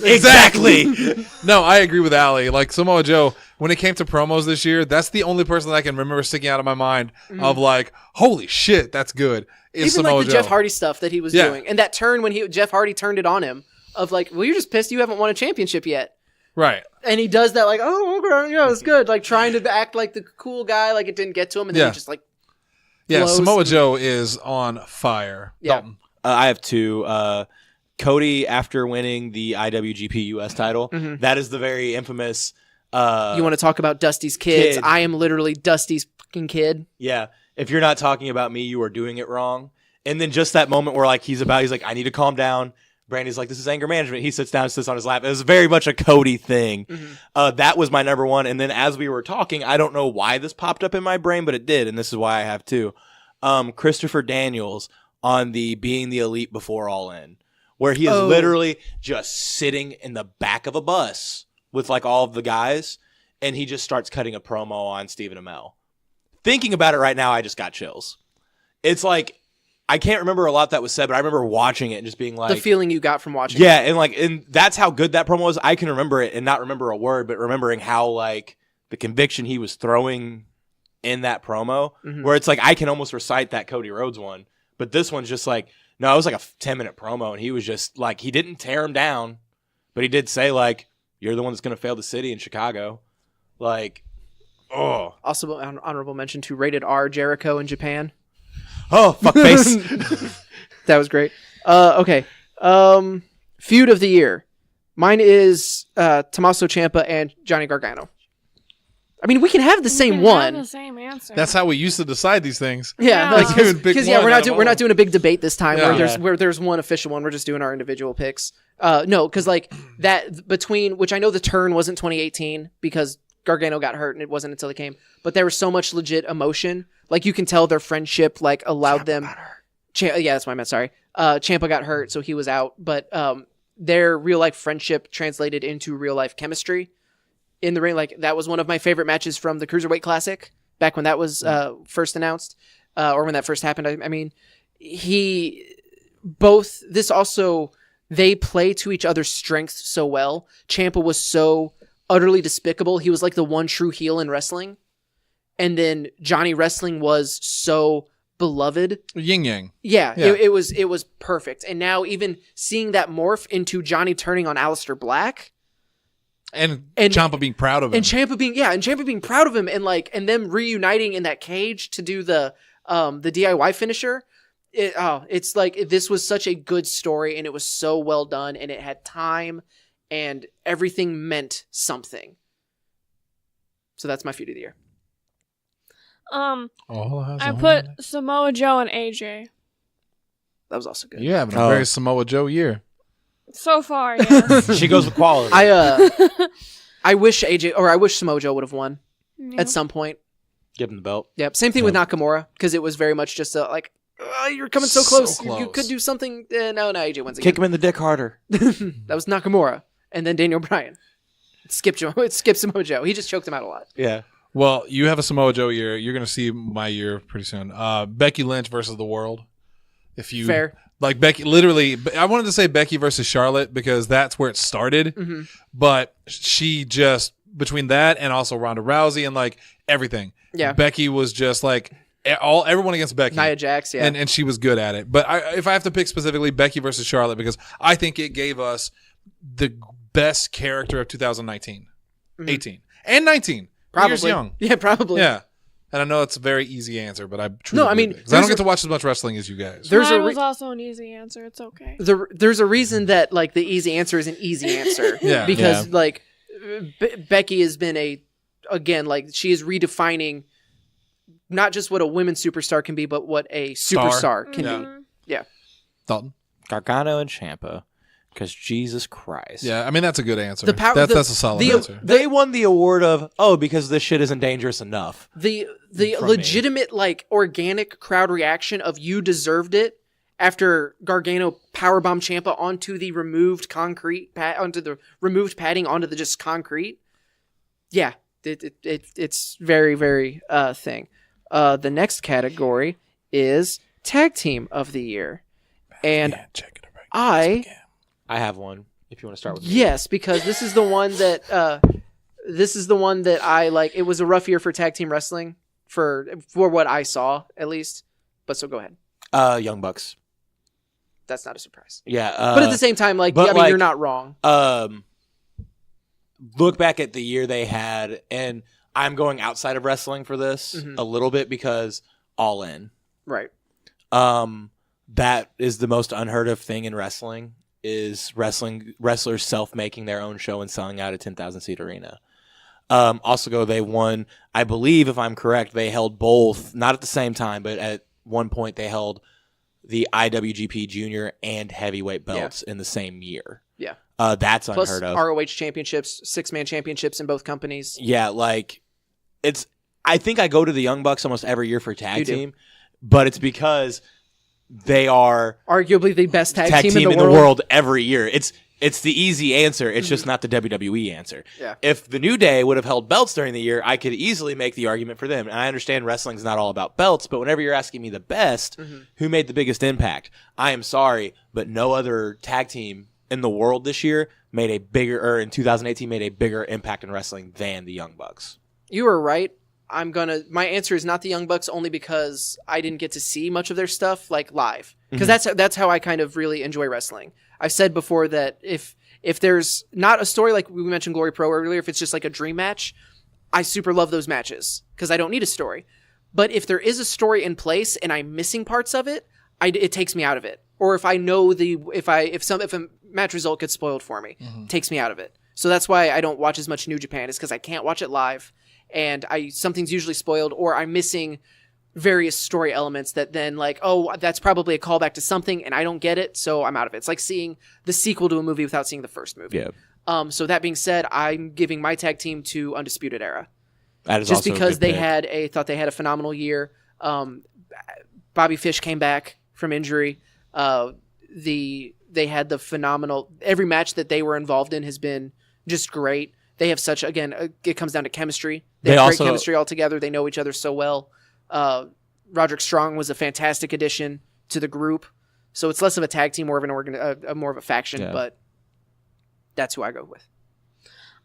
Exactly. No, I agree with Allie. Like Samoa Joe, when it came to promos this year, that's the only person that I can remember sticking out of my mind of like, holy shit, that's good. Is Even Samoa like the Joe. Jeff Hardy stuff that he was doing, and that turn when Jeff Hardy turned it on him of like, well, you're just pissed you haven't won a championship yet. Right. And he does that like, oh, okay, yeah, it's good. Like trying to act like the cool guy, like it didn't get to him, and then he just like, yeah, blows. Samoa Joe is on fire. Yeah. Dalton. I have two. Cody, after winning the IWGP US title, that is the very infamous. You want to talk about Dusty's kids? Kid. I am literally Dusty's fucking kid. Yeah, if you're not talking about me, you are doing it wrong. And then just that moment where like he's like, I need to calm down. Brandy's like, this is anger management. He sits down, sits on his lap. It was very much a Cody thing. That was my number one. And then as we were talking, I don't know why this popped up in my brain, but it did. And this is why I have two. Christopher Daniels on the Being the Elite Before All In, where he is literally just sitting in the back of a bus with like all of the guys, and he just starts cutting a promo on Stephen Amell. Thinking about it right now, I just got chills. It's like, I can't remember a lot that was said, but I remember watching it and just being like... The feeling you got from watching yeah, and that's how good that promo was. I can remember it and not remember a word, but remembering how like the conviction he was throwing in that promo, where it's like, I can almost recite that Cody Rhodes one, but this one's just like, no, it was like a 10-minute promo, and he was just like, he didn't tear him down, but he did say like, you're the one that's going to fail the city in Chicago. Like, oh. Also, an honorable mention to Rated R Jericho in Japan. Oh, fuck face. That was great. Okay. Feud of the year. Mine is Tommaso Ciampa and Johnny Gargano. I mean, we can have the same one. The same answer. That's how we used to decide these things. Yeah, Yeah. like, You would pick because one we're out not of we're all. not doing a big debate this time Yeah. where there's one official one. We're just doing our individual picks. No, because like that between which I know the turn wasn't 2018 because Gargano got hurt and it wasn't until he came. But there was so much legit emotion. Like you can tell their friendship like allowed them. Yeah, that's what I meant. Sorry, Ciampa got hurt, so he was out. But their real life friendship translated into real life chemistry in the ring. Like that was one of my favorite matches from the Cruiserweight Classic back when that was first announced, or when that first happened. I mean, this also they play to each other's strengths so well. Ciampa was so utterly despicable. He was like the one true heel in wrestling. And then Johnny Wrestling was so beloved. Yin yang. Yeah. It was perfect. And now even seeing that morph into Johnny turning on Aleister Black. And Ciampa being proud of him. And Ciampa being proud of him and them reuniting in that cage to do the DIY finisher. It's like this was such a good story and it was so well done and it had time and everything meant something. So that's my feud of the year. I put Samoa Joe and AJ. That was also good. You're having a very Samoa Joe year. So far, yes. She goes with quality. I wish Samoa Joe would have won at some point. Give him the belt. Yep. Same thing with Nakamura because it was very much just like, you're coming so close. So close. You could do something. No, AJ wins again. Kick him in the dick harder. That was Nakamura, and then Daniel Bryan. It skipped Samoa Joe. He just choked him out a lot. Yeah. Well, you have a Samoa Joe year. You're going to see my year pretty soon. Becky Lynch versus the World. If you Fair. Like Becky, literally, I wanted to say Becky versus Charlotte because that's where it started. Mm-hmm. But she just, between that and also Ronda Rousey and like everything. Yeah. Becky was just like everyone against Becky. Nia Jax, yeah. And she was good at it. But if I have to pick specifically Becky versus Charlotte, because I think it gave us the best character of 2019, 18, and 19. Probably. Years young. Yeah, probably. Yeah. And I know it's a very easy answer, but I truly No, I mean, believe it. 'Cause I don't get to watch as much wrestling as you guys. Mine was also an easy answer. It's okay. There's a reason that like the easy answer is an easy answer. Yeah. Because like Becky has been she is redefining not just what a women's superstar can be, but what a superstar can be. Yeah. Dalton? Gargano and Ciampa. Because Jesus Christ. Yeah, I mean, that's a good answer. That's a solid answer. They won the award of, because this shit isn't dangerous enough. The legitimate, like, organic crowd reaction of you deserved it after Gargano powerbombed Ciampa onto the removed padding onto the just concrete. Yeah, it's very, very thing. The next category is Tag Team of the Year. And check it out. I have one, if you want to start with me. Yes, because this is the one that This is the one that I like. It was a rough year for tag team wrestling for what I saw, at least. But so go ahead. Young Bucks. That's not a surprise. Yeah. But at the same time, like, I mean, you're not wrong. Look back at the year they had, and I'm going outside of wrestling for this a little bit because All In. Right. That is the most unheard of thing in wrestling, is wrestlers self-making their own show and selling out a 10,000 seat arena. Also, they won, I believe, if I'm correct, they held both, not at the same time, but at one point they held the IWGP Junior and heavyweight belts in the same year. Yeah. That's Plus unheard of. ROH championships, 6-man championships in both companies. Yeah, like, I think I go to the Young Bucks almost every year for tag You do. team, but it's because they are Arguably the best tag team in in the world every year. It's the easy answer. It's just not the WWE answer. Yeah. If the New Day would have held belts during the year, I could easily make the argument for them. And I understand wrestling's not all about belts, but whenever you're asking me the best, who made the biggest impact, I am sorry, but no other tag team in the world this year in 2018 made a bigger impact in wrestling than the Young Bucks. You are right. My answer is not the Young Bucks, only because I didn't get to see much of their stuff like live. Because that's how I kind of really enjoy wrestling. I've said before that if there's not a story like we mentioned Glory Pro earlier, if it's just like a dream match, I super love those matches because I don't need a story. But if there is a story in place and I'm missing parts of it, it takes me out of it. Or if I know if a match result gets spoiled for me, it takes me out of it. So that's why I don't watch as much New Japan, is because I can't watch it live. And something's usually spoiled, or I'm missing various story elements that then like, oh, that's probably a callback to something, and I don't get it, so I'm out of it. It's like seeing the sequel to a movie without seeing the first movie. Yeah. So that being said, I'm giving my tag team to Undisputed Era. That is just also because a good they pick. thought they had a phenomenal year. Bobby Fish came back from injury. They had the phenomenal. Every match that they were involved in has been just great. They have such, again, it comes down to chemistry. They have great chemistry all together. They know each other so well. Roderick Strong was a fantastic addition to the group. So it's less of a tag team, more of a faction, but that's who I go with.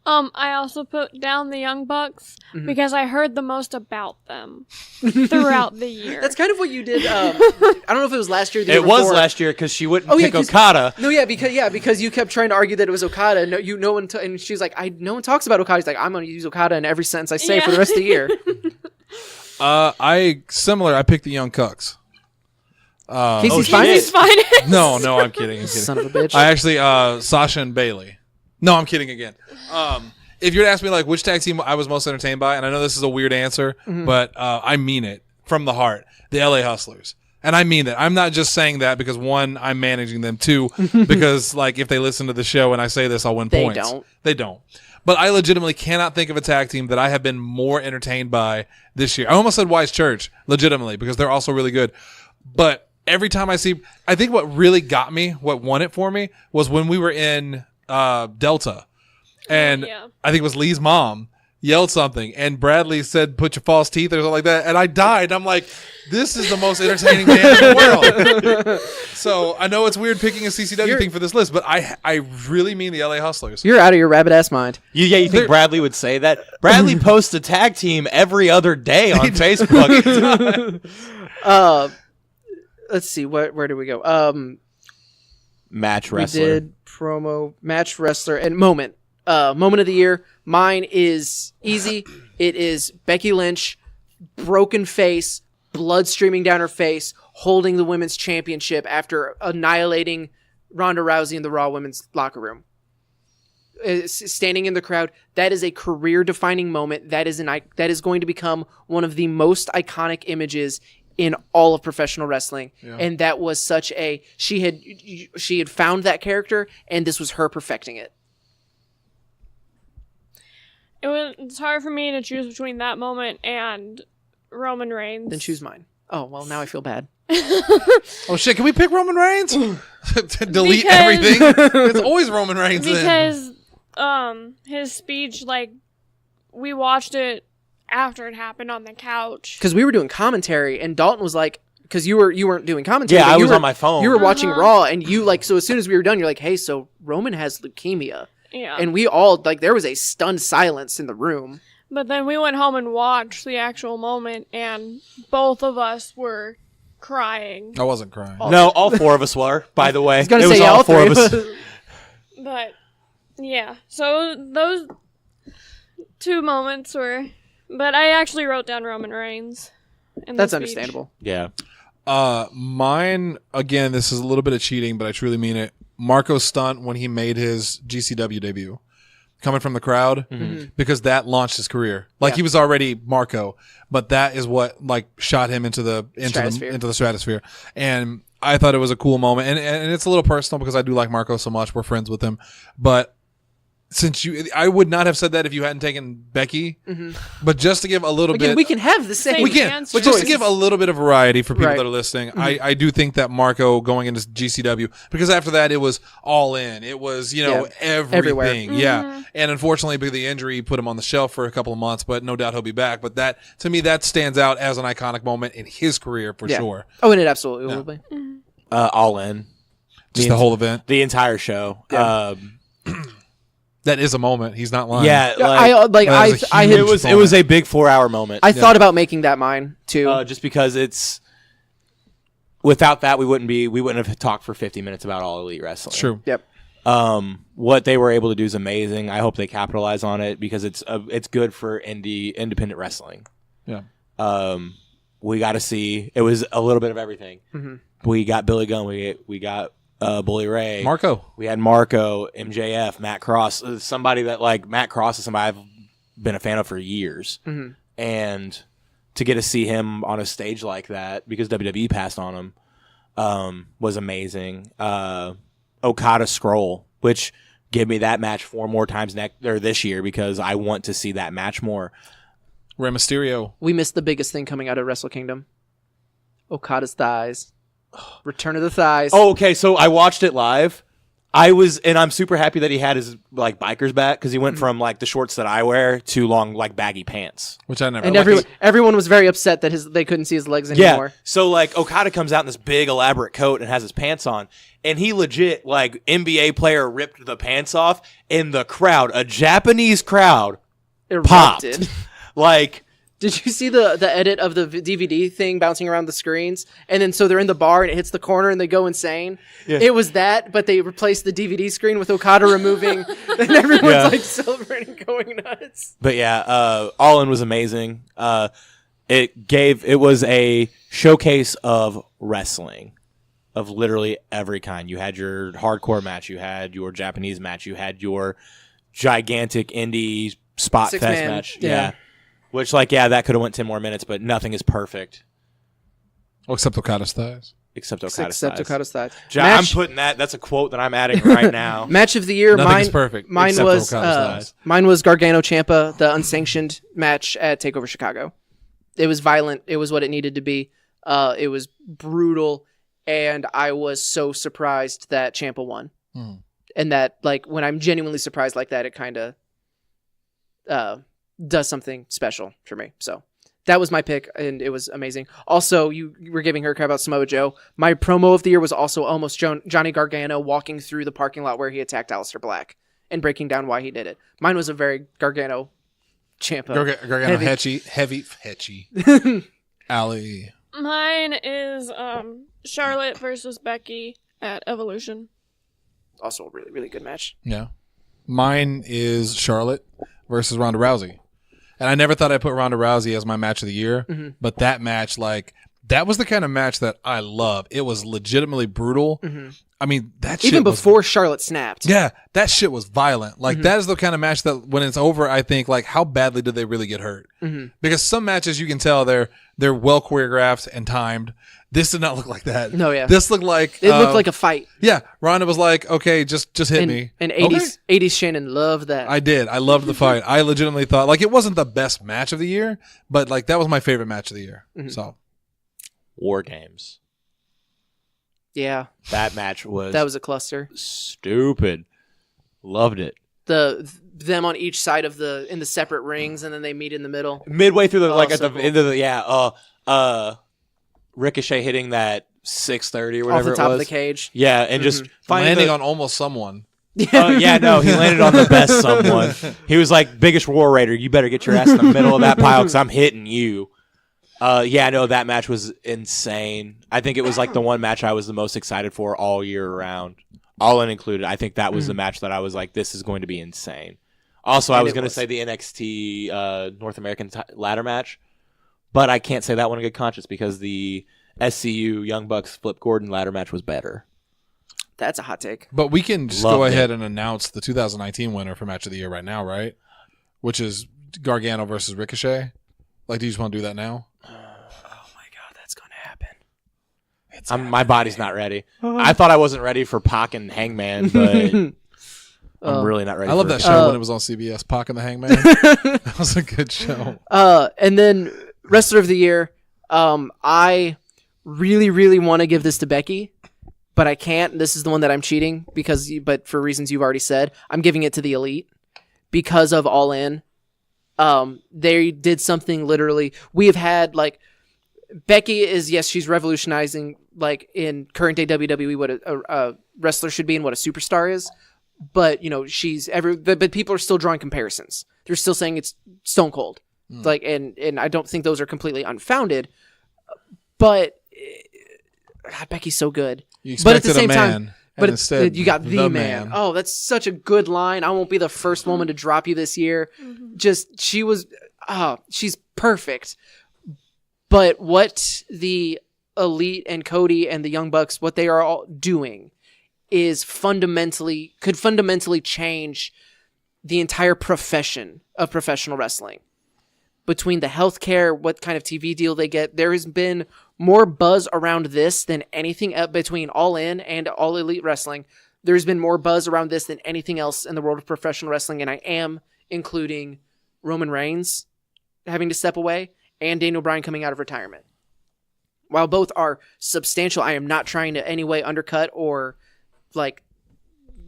I also put down the Young Bucks because I heard the most about them throughout the year. That's kind of what you did. I don't know if it was last year. Or the year was before. last year because she wouldn't pick Okada. No, because you kept trying to argue that it was Okada. And she's like, no one talks about Okada. He's like, I'm going to use Okada in every sentence I say for the rest of the year. I picked the Young Cucks. Casey's Casey's Finest. No, I'm kidding. Son of a bitch. I actually Sasha and Bailey. No, I'm kidding again. If you were to ask me like which tag team I was most entertained by, and I know this is a weird answer, but I mean it from the heart, the LA Hustlers. And I mean that. I'm not just saying that because one, I'm managing them. Two, because like if they listen to the show and I say this, I'll win points. They don't. But I legitimately cannot think of a tag team that I have been more entertained by this year. I almost said Wise Church, legitimately, because they're also really good. But every time I think what really got me, what won it for me, was when we were in Delta, and I think it was Lee's mom yelled something, and Bradley said, "Put your false teeth," or something like that, and I died. I'm like, this is the most entertaining man in the world. So I know it's weird picking a CCW thing for this list, but I really mean the LA Hustlers. You're out of your rabbit ass mind. You think Bradley would say that? Bradley posts a tag team every other day on Facebook. Let's see, where do we go? Match wrestler. We did promo, match wrestler, and moment. Moment of the year. Mine is easy. It is Becky Lynch, broken face, blood streaming down her face, holding the women's championship after annihilating Ronda Rousey in the Raw women's locker room. Standing in the crowd. That is a career-defining moment. That is going to become one of the most iconic images in all of professional wrestling. And that was such a she had found that character, and this was her perfecting it. It's hard for me to choose between that moment and Roman Reigns. Then choose mine. Oh, well, now I feel bad. Oh shit, can we pick Roman Reigns? To delete everything? It's always Roman Reigns because his speech, like, we watched it after it happened on the couch. Because we were doing commentary, and Dalton was like, because you weren't doing commentary. Yeah, I was on my phone. You were watching Raw, and you like, so as soon as we were done, you're like, hey, so Roman has leukemia. Yeah. And we all, like, there was a stunned silence in the room. But then we went home and watched the actual moment, and both of us were crying. I wasn't crying. No, all 4 of us were, by the way. I was going It to was say all all 4 three of us. But, yeah. So those 2 moments were... But I actually wrote down Roman Reigns. In the That's speech. understandable. Yeah. Mine, again, this is a little bit of cheating, but I truly mean it. Marco's stunt when he made his GCW debut. Coming from the crowd, because that launched his career. Like, he was already Marco, but that is what, like, shot him into the stratosphere. And I thought it was a cool moment. And it's a little personal because I do like Marco so much. We're friends with him. But I would not have said that if you hadn't taken Becky, but just to give a little bit. We can have the same. We can, but just to give a little bit of variety for people that are listening, I do think that Marco going into GCW, because after that it was all in. It was, everything. Everywhere. Yeah. And unfortunately, because of the injury, he put him on the shelf for a couple of months, but no doubt he'll be back. But that, to me, that stands out as an iconic moment in his career for sure. Oh, and it absolutely will be. All in. Just the whole event. The entire show. Yeah. That is a moment. He's not lying. Yeah, it was a big 4-hour moment. I thought about making that mine too. Just because it's without that we wouldn't have talked for 50 minutes about All Elite Wrestling. True. Yep. What they were able to do is amazing. I hope they capitalize on it because it's good for independent wrestling. Yeah. We got to see. It was a little bit of everything. We got Billy Gunn. We got Bully Ray, Marco. We had Marco, MJF, Matt Cross. Somebody that, like, Matt Cross is somebody I've been a fan of for years, and to get to see him on a stage like that because WWE passed on him was amazing. Okada Scroll, which give me that match 4 more times this year because I want to see that match more. Rey Mysterio. We missed the biggest thing coming out of Wrestle Kingdom. Okada's thighs. Return of the thighs. Oh, okay. So I watched it live. I'm super happy that he had his, like, bikers back because he went from, like, the shorts that I wear to long, like, baggy pants. Which I never. And everyone was very upset that they couldn't see his legs anymore. Yeah. So, like, Okada comes out in this big elaborate coat and has his pants on, and he legit, like, NBA player ripped the pants off, and the crowd, a Japanese crowd, popped. Erupted. Like, did you see the edit of the DVD thing bouncing around the screens? And then so they're in the bar and it hits the corner and they go insane. Yeah. It was that, but they replaced the DVD screen with Okada removing, and everyone's like celebrating, going nuts. But yeah, All In was amazing. It was a showcase of wrestling of literally every kind. You had your hardcore match, you had your Japanese match, you had your gigantic indie spot fest match. Yeah. Which, like, that could have went 10 more minutes, but nothing is perfect. Well, except Okada's thighs. Except Okada's thighs. I'm putting that's a quote that I'm adding right now. Match of the year. Nothing's perfect. Mine was Gargano Ciampa, the unsanctioned match at TakeOver Chicago. It was violent. It was what it needed to be. It was brutal, and I was so surprised that Ciampa won. And that, like, when I'm genuinely surprised like that, it kind of does something special for me. So that was my pick, and it was amazing. Also, you were giving her crap about Samoa Joe. My promo of the year was also almost Johnny Gargano walking through the parking lot where he attacked Aleister Black and breaking down why he did it. Mine was a very Gargano Ciampa. Gargano heavy. Ali. Mine is Charlotte versus Becky at Evolution. Also a really, really good match. Yeah. Mine is Charlotte versus Ronda Rousey. And I never thought I'd put Ronda Rousey as my match of the year, but that match, like, that was the kind of match that I love. It was legitimately brutal. I mean, that shit even before Charlotte snapped. Yeah, that shit was violent. Like, that is the kind of match that when it's over, I think, like, how badly did they really get hurt? Because some matches, you can tell they're well choreographed and timed. This did not look like that. No, yeah. This looked like... It looked like a fight. Yeah. Ronda was like, okay, just hit me. And 80s Shannon loved that. I did. I loved the fight. I legitimately thought, like, it wasn't the best match of the year, but, like, that was my favorite match of the year. So... War Games. Yeah. That match was... That was a cluster. Stupid. Loved it. Them on each side of in the separate rings, and then they meet in the middle. Midway through at the end of the... Ricochet hitting that 630 or whatever off the top it was. of the cage. Yeah, and just landing on almost someone. Yeah, no, he landed on the best someone. He was like, biggest war raider, you better get your ass in the middle of that pile because I'm hitting you. Yeah, no, that match was insane. I think it was like the one match I was the most excited for all year round. All in included. I think that was the match that I was like, this is going to be insane. Also, I was going to say the NXT North American ladder match, but I can't say that one in good conscience because the SCU Young Bucks Flip Gordon ladder match was better. That's a hot take. But we can just go ahead and announce the 2019 winner for Match of the Year right now, right? Which is Gargano versus Ricochet. Like, do you just want to do that now? Oh my God, that's going to happen. My body's not ready. I thought I wasn't ready for Pac and Hangman, but I'm really not ready. I love for that show when it was on CBS, Pac and the Hangman. That was a good show. And then Wrestler of the Year, I really, really want to give this to Becky, but I can't. This is the one that I'm cheating but for reasons you've already said, I'm giving it to the Elite because of All In. They did something literally. We have had like Becky is, yes, she's revolutionizing like in current day WWE what a wrestler should be and what a superstar is. But but people are still drawing comparisons. They're still saying it's Stone Cold. Like, and I don't think those are completely unfounded, but God, Becky's so good. You expected but at the same time, but instead you got the man. Oh, that's such a good line. I won't be the first woman to drop you this year. Just, she's perfect. But what the Elite and Cody and the Young Bucks, what they are all doing is could fundamentally change the entire profession of professional wrestling. Between the healthcare, what kind of TV deal they get, there has been more buzz around this than anything between All In and All Elite Wrestling. There's been more buzz around this than anything else in the world of professional wrestling, and I am including Roman Reigns having to step away and Daniel Bryan coming out of retirement. While both are substantial, I am not trying to any way undercut or like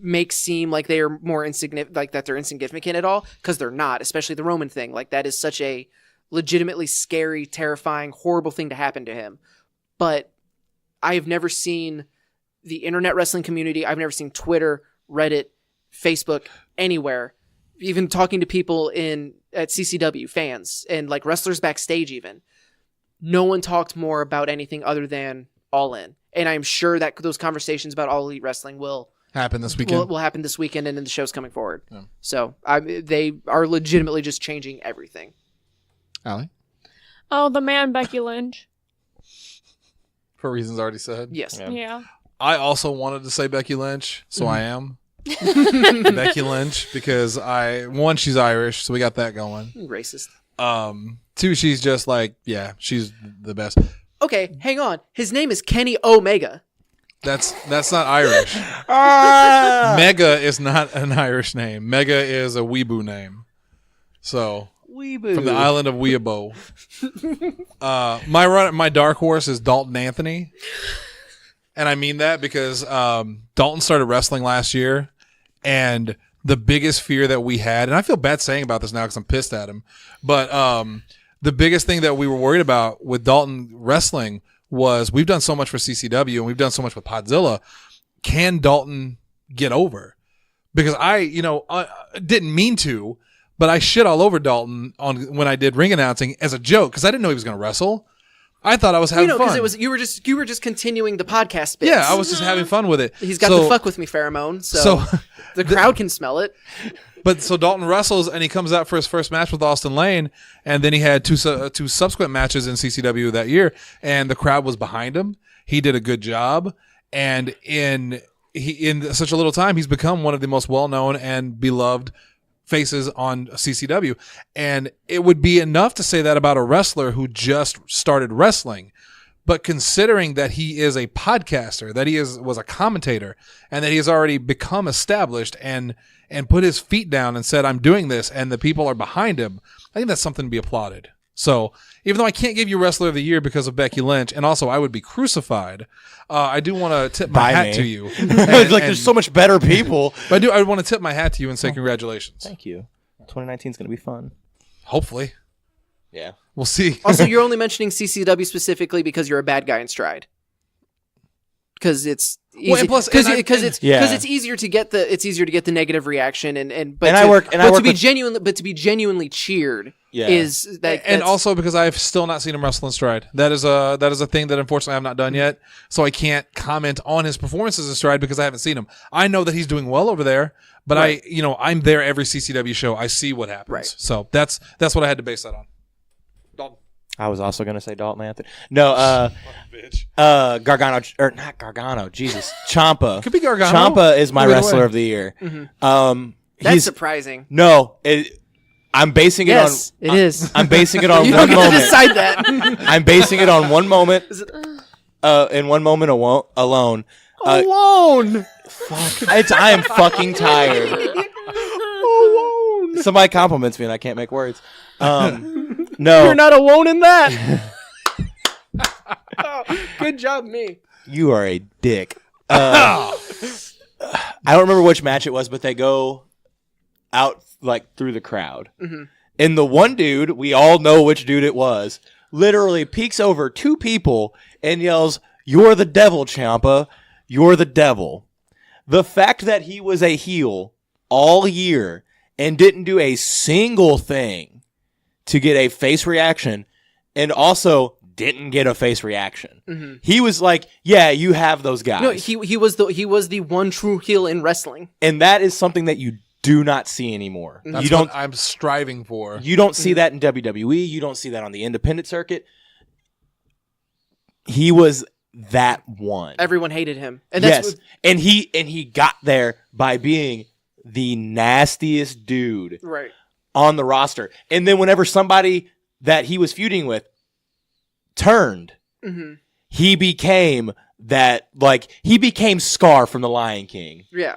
make seem like they are more insignificant, like that they're insignificant at all, because they're not, especially the Roman thing. Like, that is such a legitimately scary, terrifying, horrible thing to happen to him. But I have never seen the internet wrestling community, I've never seen Twitter, Reddit, Facebook, anywhere, even talking to people at CCW, fans, and like wrestlers backstage even. No one talked more about anything other than All In. And I'm sure that those conversations about All Elite Wrestling will happen this weekend. Will happen this weekend and in the shows coming forward. Yeah. So they are legitimately just changing everything. Allie? Oh, the man, Becky Lynch. For reasons already said? Yes. Yeah. I also wanted to say Becky Lynch, so I am. Becky Lynch, because she's Irish, so we got that going. Racist. Two, she's just like, yeah, she's the best. Okay, hang on. His name is Kenny Omega. That's not Irish. Mega is not an Irish name. Mega is a Weeaboo name. So Weeaboo. From the island of Weeaboo. My dark horse is Dalton Anthony. And I mean that because Dalton started wrestling last year, and the biggest fear that we had, and I feel bad saying about this now because I'm pissed at him, but the biggest thing that we were worried about with Dalton wrestling was we've done so much for CCW and we've done so much with Podzilla. Can Dalton get over? Because I didn't mean to, but I shit all over Dalton when I did ring announcing as a joke because I didn't know he was going to wrestle. I thought I was having fun. Because you were just continuing the podcast bits. Yeah, I was just having fun with it. He's got the fuck with me pheromone, so the crowd can smell it. But so Dalton wrestles and he comes out for his first match with Austin Lane, and then he had two subsequent matches in CCW that year, and the crowd was behind him. He did a good job, and in such a little time, he's become one of the most well-known and beloved faces on CCW. And it would be enough to say that about a wrestler who just started wrestling. But considering that he is a podcaster, that he was a commentator, and that he has already become established and put his feet down and said, I'm doing this, and the people are behind him, I think that's something to be applauded. So even though I can't give you Wrestler of the Year because of Becky Lynch, and also I would be crucified, I do want to tip my hat to you. There's so much better people. But I want to tip my hat to you and say congratulations. Thank you. 2019 is going to be fun. Hopefully. Yeah. We'll see. Also, you're only mentioning CCW specifically because you're a bad guy in Stride. because it's Well, easy, and plus- because and I- it's Yeah. because it's easier to get the negative reaction and And I work to with- be genuinely cheered Yeah. is that And that's- also because I've still not seen him wrestle in stride. That is a thing that unfortunately I have not done yet. So I can't comment on his performances in stride because I haven't seen him. I know that he's doing well over there, but Right. I'm there every CCW show. I see what happens. Right. So that's what I had to base that on. I was also going to say Dalton Anthony. No, Gargano, or not Gargano, Jesus. Ciampa. Could be Gargano. Ciampa is my Either wrestler way. of the year. that's surprising. No, I'm basing it Yes, on. it is. I'm basing it on You one don't get to moment. decide that. I'm basing it on one moment. In one moment alone. Alone. I am fucking tired. Somebody compliments me and I can't make words. No, You're not alone in that. Oh, good job, me. you are a dick. I don't remember which match it was, but they go out like through the crowd. Mm-hmm. And the one dude, we all know which dude it was, literally peeks over two people and yells, "You're the devil, Ciampa. You're the devil." The fact that he was a heel all year and didn't do a single thing to get a face reaction and also didn't get a face reaction. Mm-hmm. He was like, yeah, you have those guys. No, he was the one true heel in wrestling. And that is something that you do not see anymore. That's You don't what I'm striving for. you don't see that in WWE, you don't see that on the independent circuit. He was that one. Everyone hated him, and that's Yes. And he got there by being the nastiest dude right. on the roster. And then whenever somebody that he was feuding with turned, Mm-hmm. he became he became Scar from The Lion King. Yeah.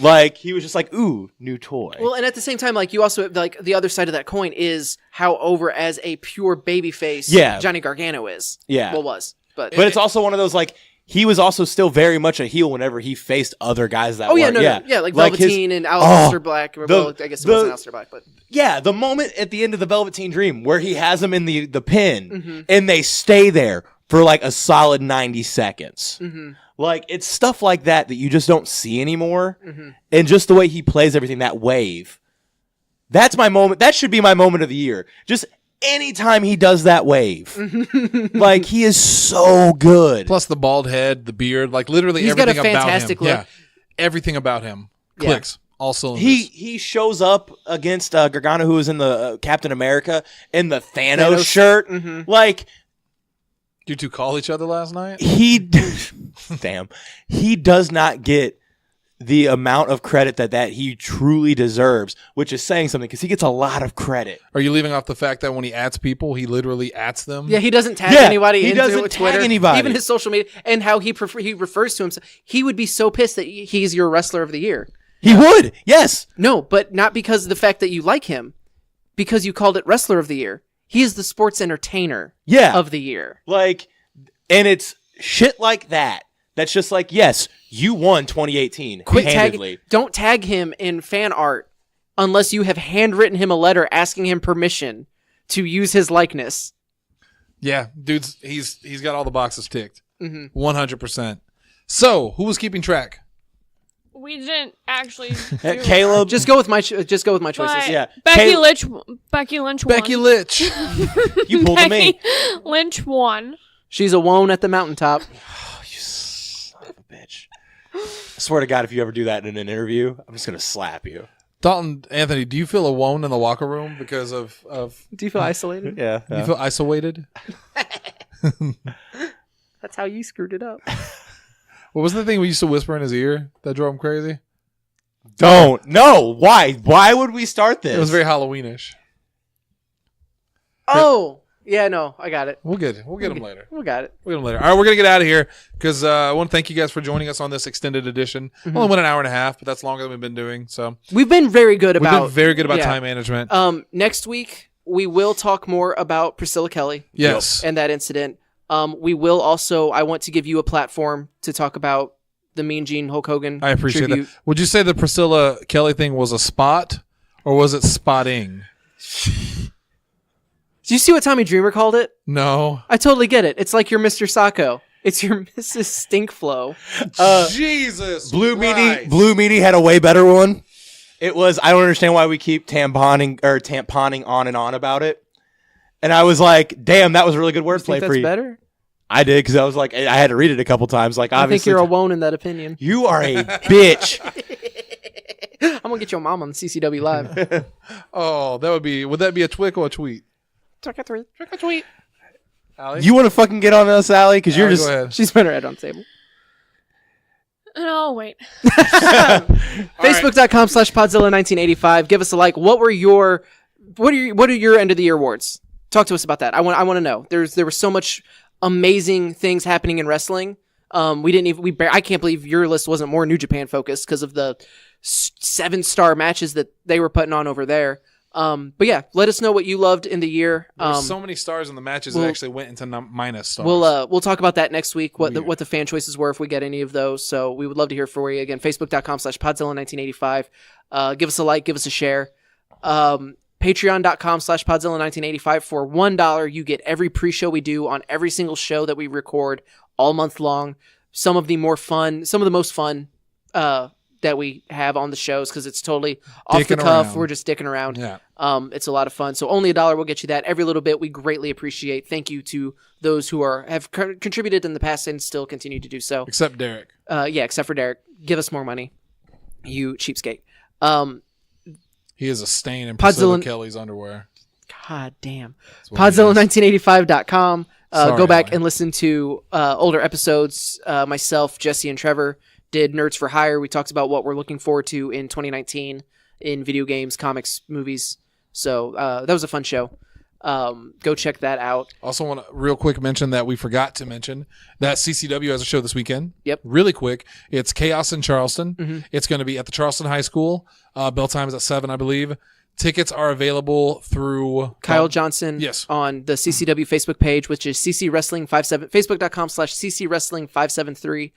Like, he was just like, ooh, new toy. Well, and at the same time, like you also like the other side of that coin is how over as a pure babyface, Yeah. Johnny Gargano is. Yeah. Well, was but But it's also one of those, like, he was also still very much a heel whenever he faced other guys that oh yeah, were. no, like Like his- Velveteen and Aleister Black. Well, I guess it wasn't Aleister Black, but Yeah, the moment at the end of the Velveteen Dream where he has him in the pin Mm-hmm. and they stay there for like a solid 90 seconds. Mm-hmm. Like, it's stuff like that that you just don't see anymore. Mm-hmm. And just the way he plays everything, that wave. That's my moment. That should be my moment of the year. Just anytime he does that wave. Like, he is so good. Plus the bald head, the beard, like literally He's got a everything about fantastic him. look. Yeah, everything about him Yeah. clicks. All cylinders. He shows up against Gargano, who was in the Captain America, in the Thanos shirt. Mhm. Like, you two call each other last night? damn, he does not get the amount of credit that he truly deserves, which is saying something because he gets a lot of credit. Are you leaving off the fact that when he adds people, he literally adds them? yeah, he doesn't tag Yeah, anybody. he into doesn't Twitter, tag anybody. even his social media, and how he refers to himself. He would be so pissed that he's your wrestler of the year. He would, yes. No, but not because of the fact that you like him, because you called it wrestler of the year. He is the sports entertainer Yeah. of the year. Like, and it's shit like that. That's just like, yes, you won 2018. Quit handedly. Don't tag him in fan art unless you have handwritten him a letter asking him permission to use his likeness. Yeah, dude's he's got all the boxes ticked. Mhm. 100%. So, who was keeping track? We didn't actually. Do Caleb. Just go with my choices. but Yeah. Becky Caleb- Lynch. Becky Lynch won. Becky Litch. You pulled a me. Becky Lynch won. She's a wone at the mountaintop. Oh, you son of a bitch. I swear to God, if you ever do that in an interview, I'm just going to slap you. Dalton, Anthony, do you feel alone in the locker room because of Do you feel isolated? Yeah. you feel isolated? That's how you screwed it up. What was the thing we used to whisper in his ear that drove him crazy? Don't. No. Why? Why would we start this? It was very Halloweenish. Oh, yeah, no, I got it. We'll get him later. We got it. We'll get him later. All right, we're gonna get out of here because I want to thank you guys for joining us on this extended edition. Only went an hour and a half, but that's longer than we've been doing. So We've been very good we've about. been very good about yeah. time management. Next week we will talk more about Priscilla Kelly. Yes. And that incident. We will also. I want to give you a platform to talk about the Mean Gene Hulk Hogan. I appreciate tribute. that. Would you say the Priscilla Kelly thing was a spot, or was it spotting? Do you see what Tommy Dreamer called it? No. I totally get it. It's like your Mr. Sacco. It's your Mrs. Stinkflow. Jesus, Blue Christ. Meanie had a way better one. It was, I don't understand why we keep tamponing on and on about it. And I was like, damn, that was really good You think wordplay for that's you. better? I did, because I was like, I had to read it a couple times. Like, I think obviously, you're alone in that opinion. you are a bitch. I'm gonna get your mom on CCW Live. Oh, would that be a twick or a tweet? Trick or treat. Trick or tweet. Allie? You want to fucking get on us, Allie? Because you're Allie, just. go ahead. She's put her head on the table. No, wait. Facebook.com/Podzilla1985. Give us a like. What are your end of the year awards? Talk to us about that. I want to know. There was so much amazing things happening in wrestling. I can't believe your list wasn't more New Japan focused because of the 7-star matches that they were putting on over there. But yeah, let us know what you loved in the year. There's so many stars in the matches that actually went into minus stars. We'll talk about that next week. What the fan choices were if we get any of those. So we would love to hear from you again. Facebook.com/Podzilla1985. Give us a like. Give us a share. Patreon.com/Podzilla1985. For $1, you get every pre-show we do on every single show that we record all month long. Some of the most fun that we have on the shows because it's totally off the cuff. Around. We're just dicking around. Yeah. It's a lot of fun. So only $1 will get you that. Every little bit we greatly appreciate. Thank you to those who have contributed in the past and still continue to do so. Except Derek. Except for Derek. Give us more money, you cheapskate. He is a stain in Podzilla- Priscilla Kelly's underwear. God damn. what he is. Podzilla1985.com. Sorry, Go back Allie. and listen to older episodes. Myself, Jesse, and Trevor did Nerds for Hire. We talked about what we're looking forward to in 2019 in video games, comics, movies. So that was a fun show. Go check that out. Also want to real quick mention that we forgot to mention that CCW has a show this weekend. Yep. Really quick. It's Chaos in Charleston. Mm-hmm. It's going to be at the Charleston High School. Bell time is at 7, I believe. Tickets are available through Kyle Johnson Yes. on the CCW Facebook page, which is CCWrestling57, Facebook.com/CCWrestling573.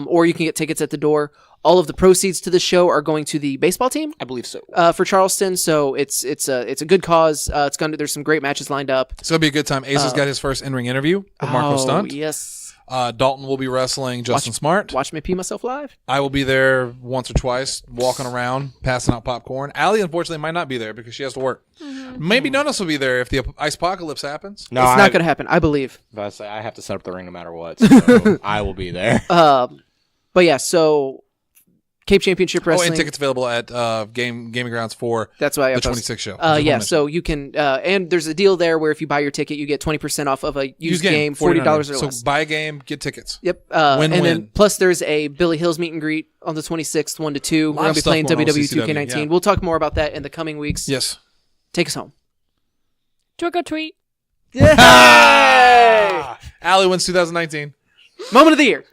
Or you can get tickets at the door. All of the proceeds to the show are going to the baseball team. I believe so. For Charleston, so it's a good cause. There's some great matches lined up. It's going to be a good time. Ace has got his first in-ring interview with Marco Stunt. Yes. Dalton will be wrestling Justin Smart. Watch me pee myself live. I will be there once or twice, walking around, passing out popcorn. Allie, unfortunately, might not be there because she has to work. Maybe none of us will be there if the ice apocalypse happens. No, It's not going to happen, I believe. I have to set up the ring no matter what. So I will be there. But yeah, so Cape Championship Wrestling. and tickets available at Gaming Grounds for That's why I the posted. 26 show. Yeah, so you can, and there's a deal there where if you buy your ticket, you get 20% off of a used game, $40 or So less. buy a game, get tickets. Yep. Win-win. And then plus there's a Billy Hills meet and greet on the 26th, 1 to 2. We're Lot going of to be stuff playing going on with WWE CCW, 2K19. yeah. We'll talk more about that in the coming weeks. Yes. Take us home. Trick or tweet. Yay! Allie wins 2019. Moment of the year.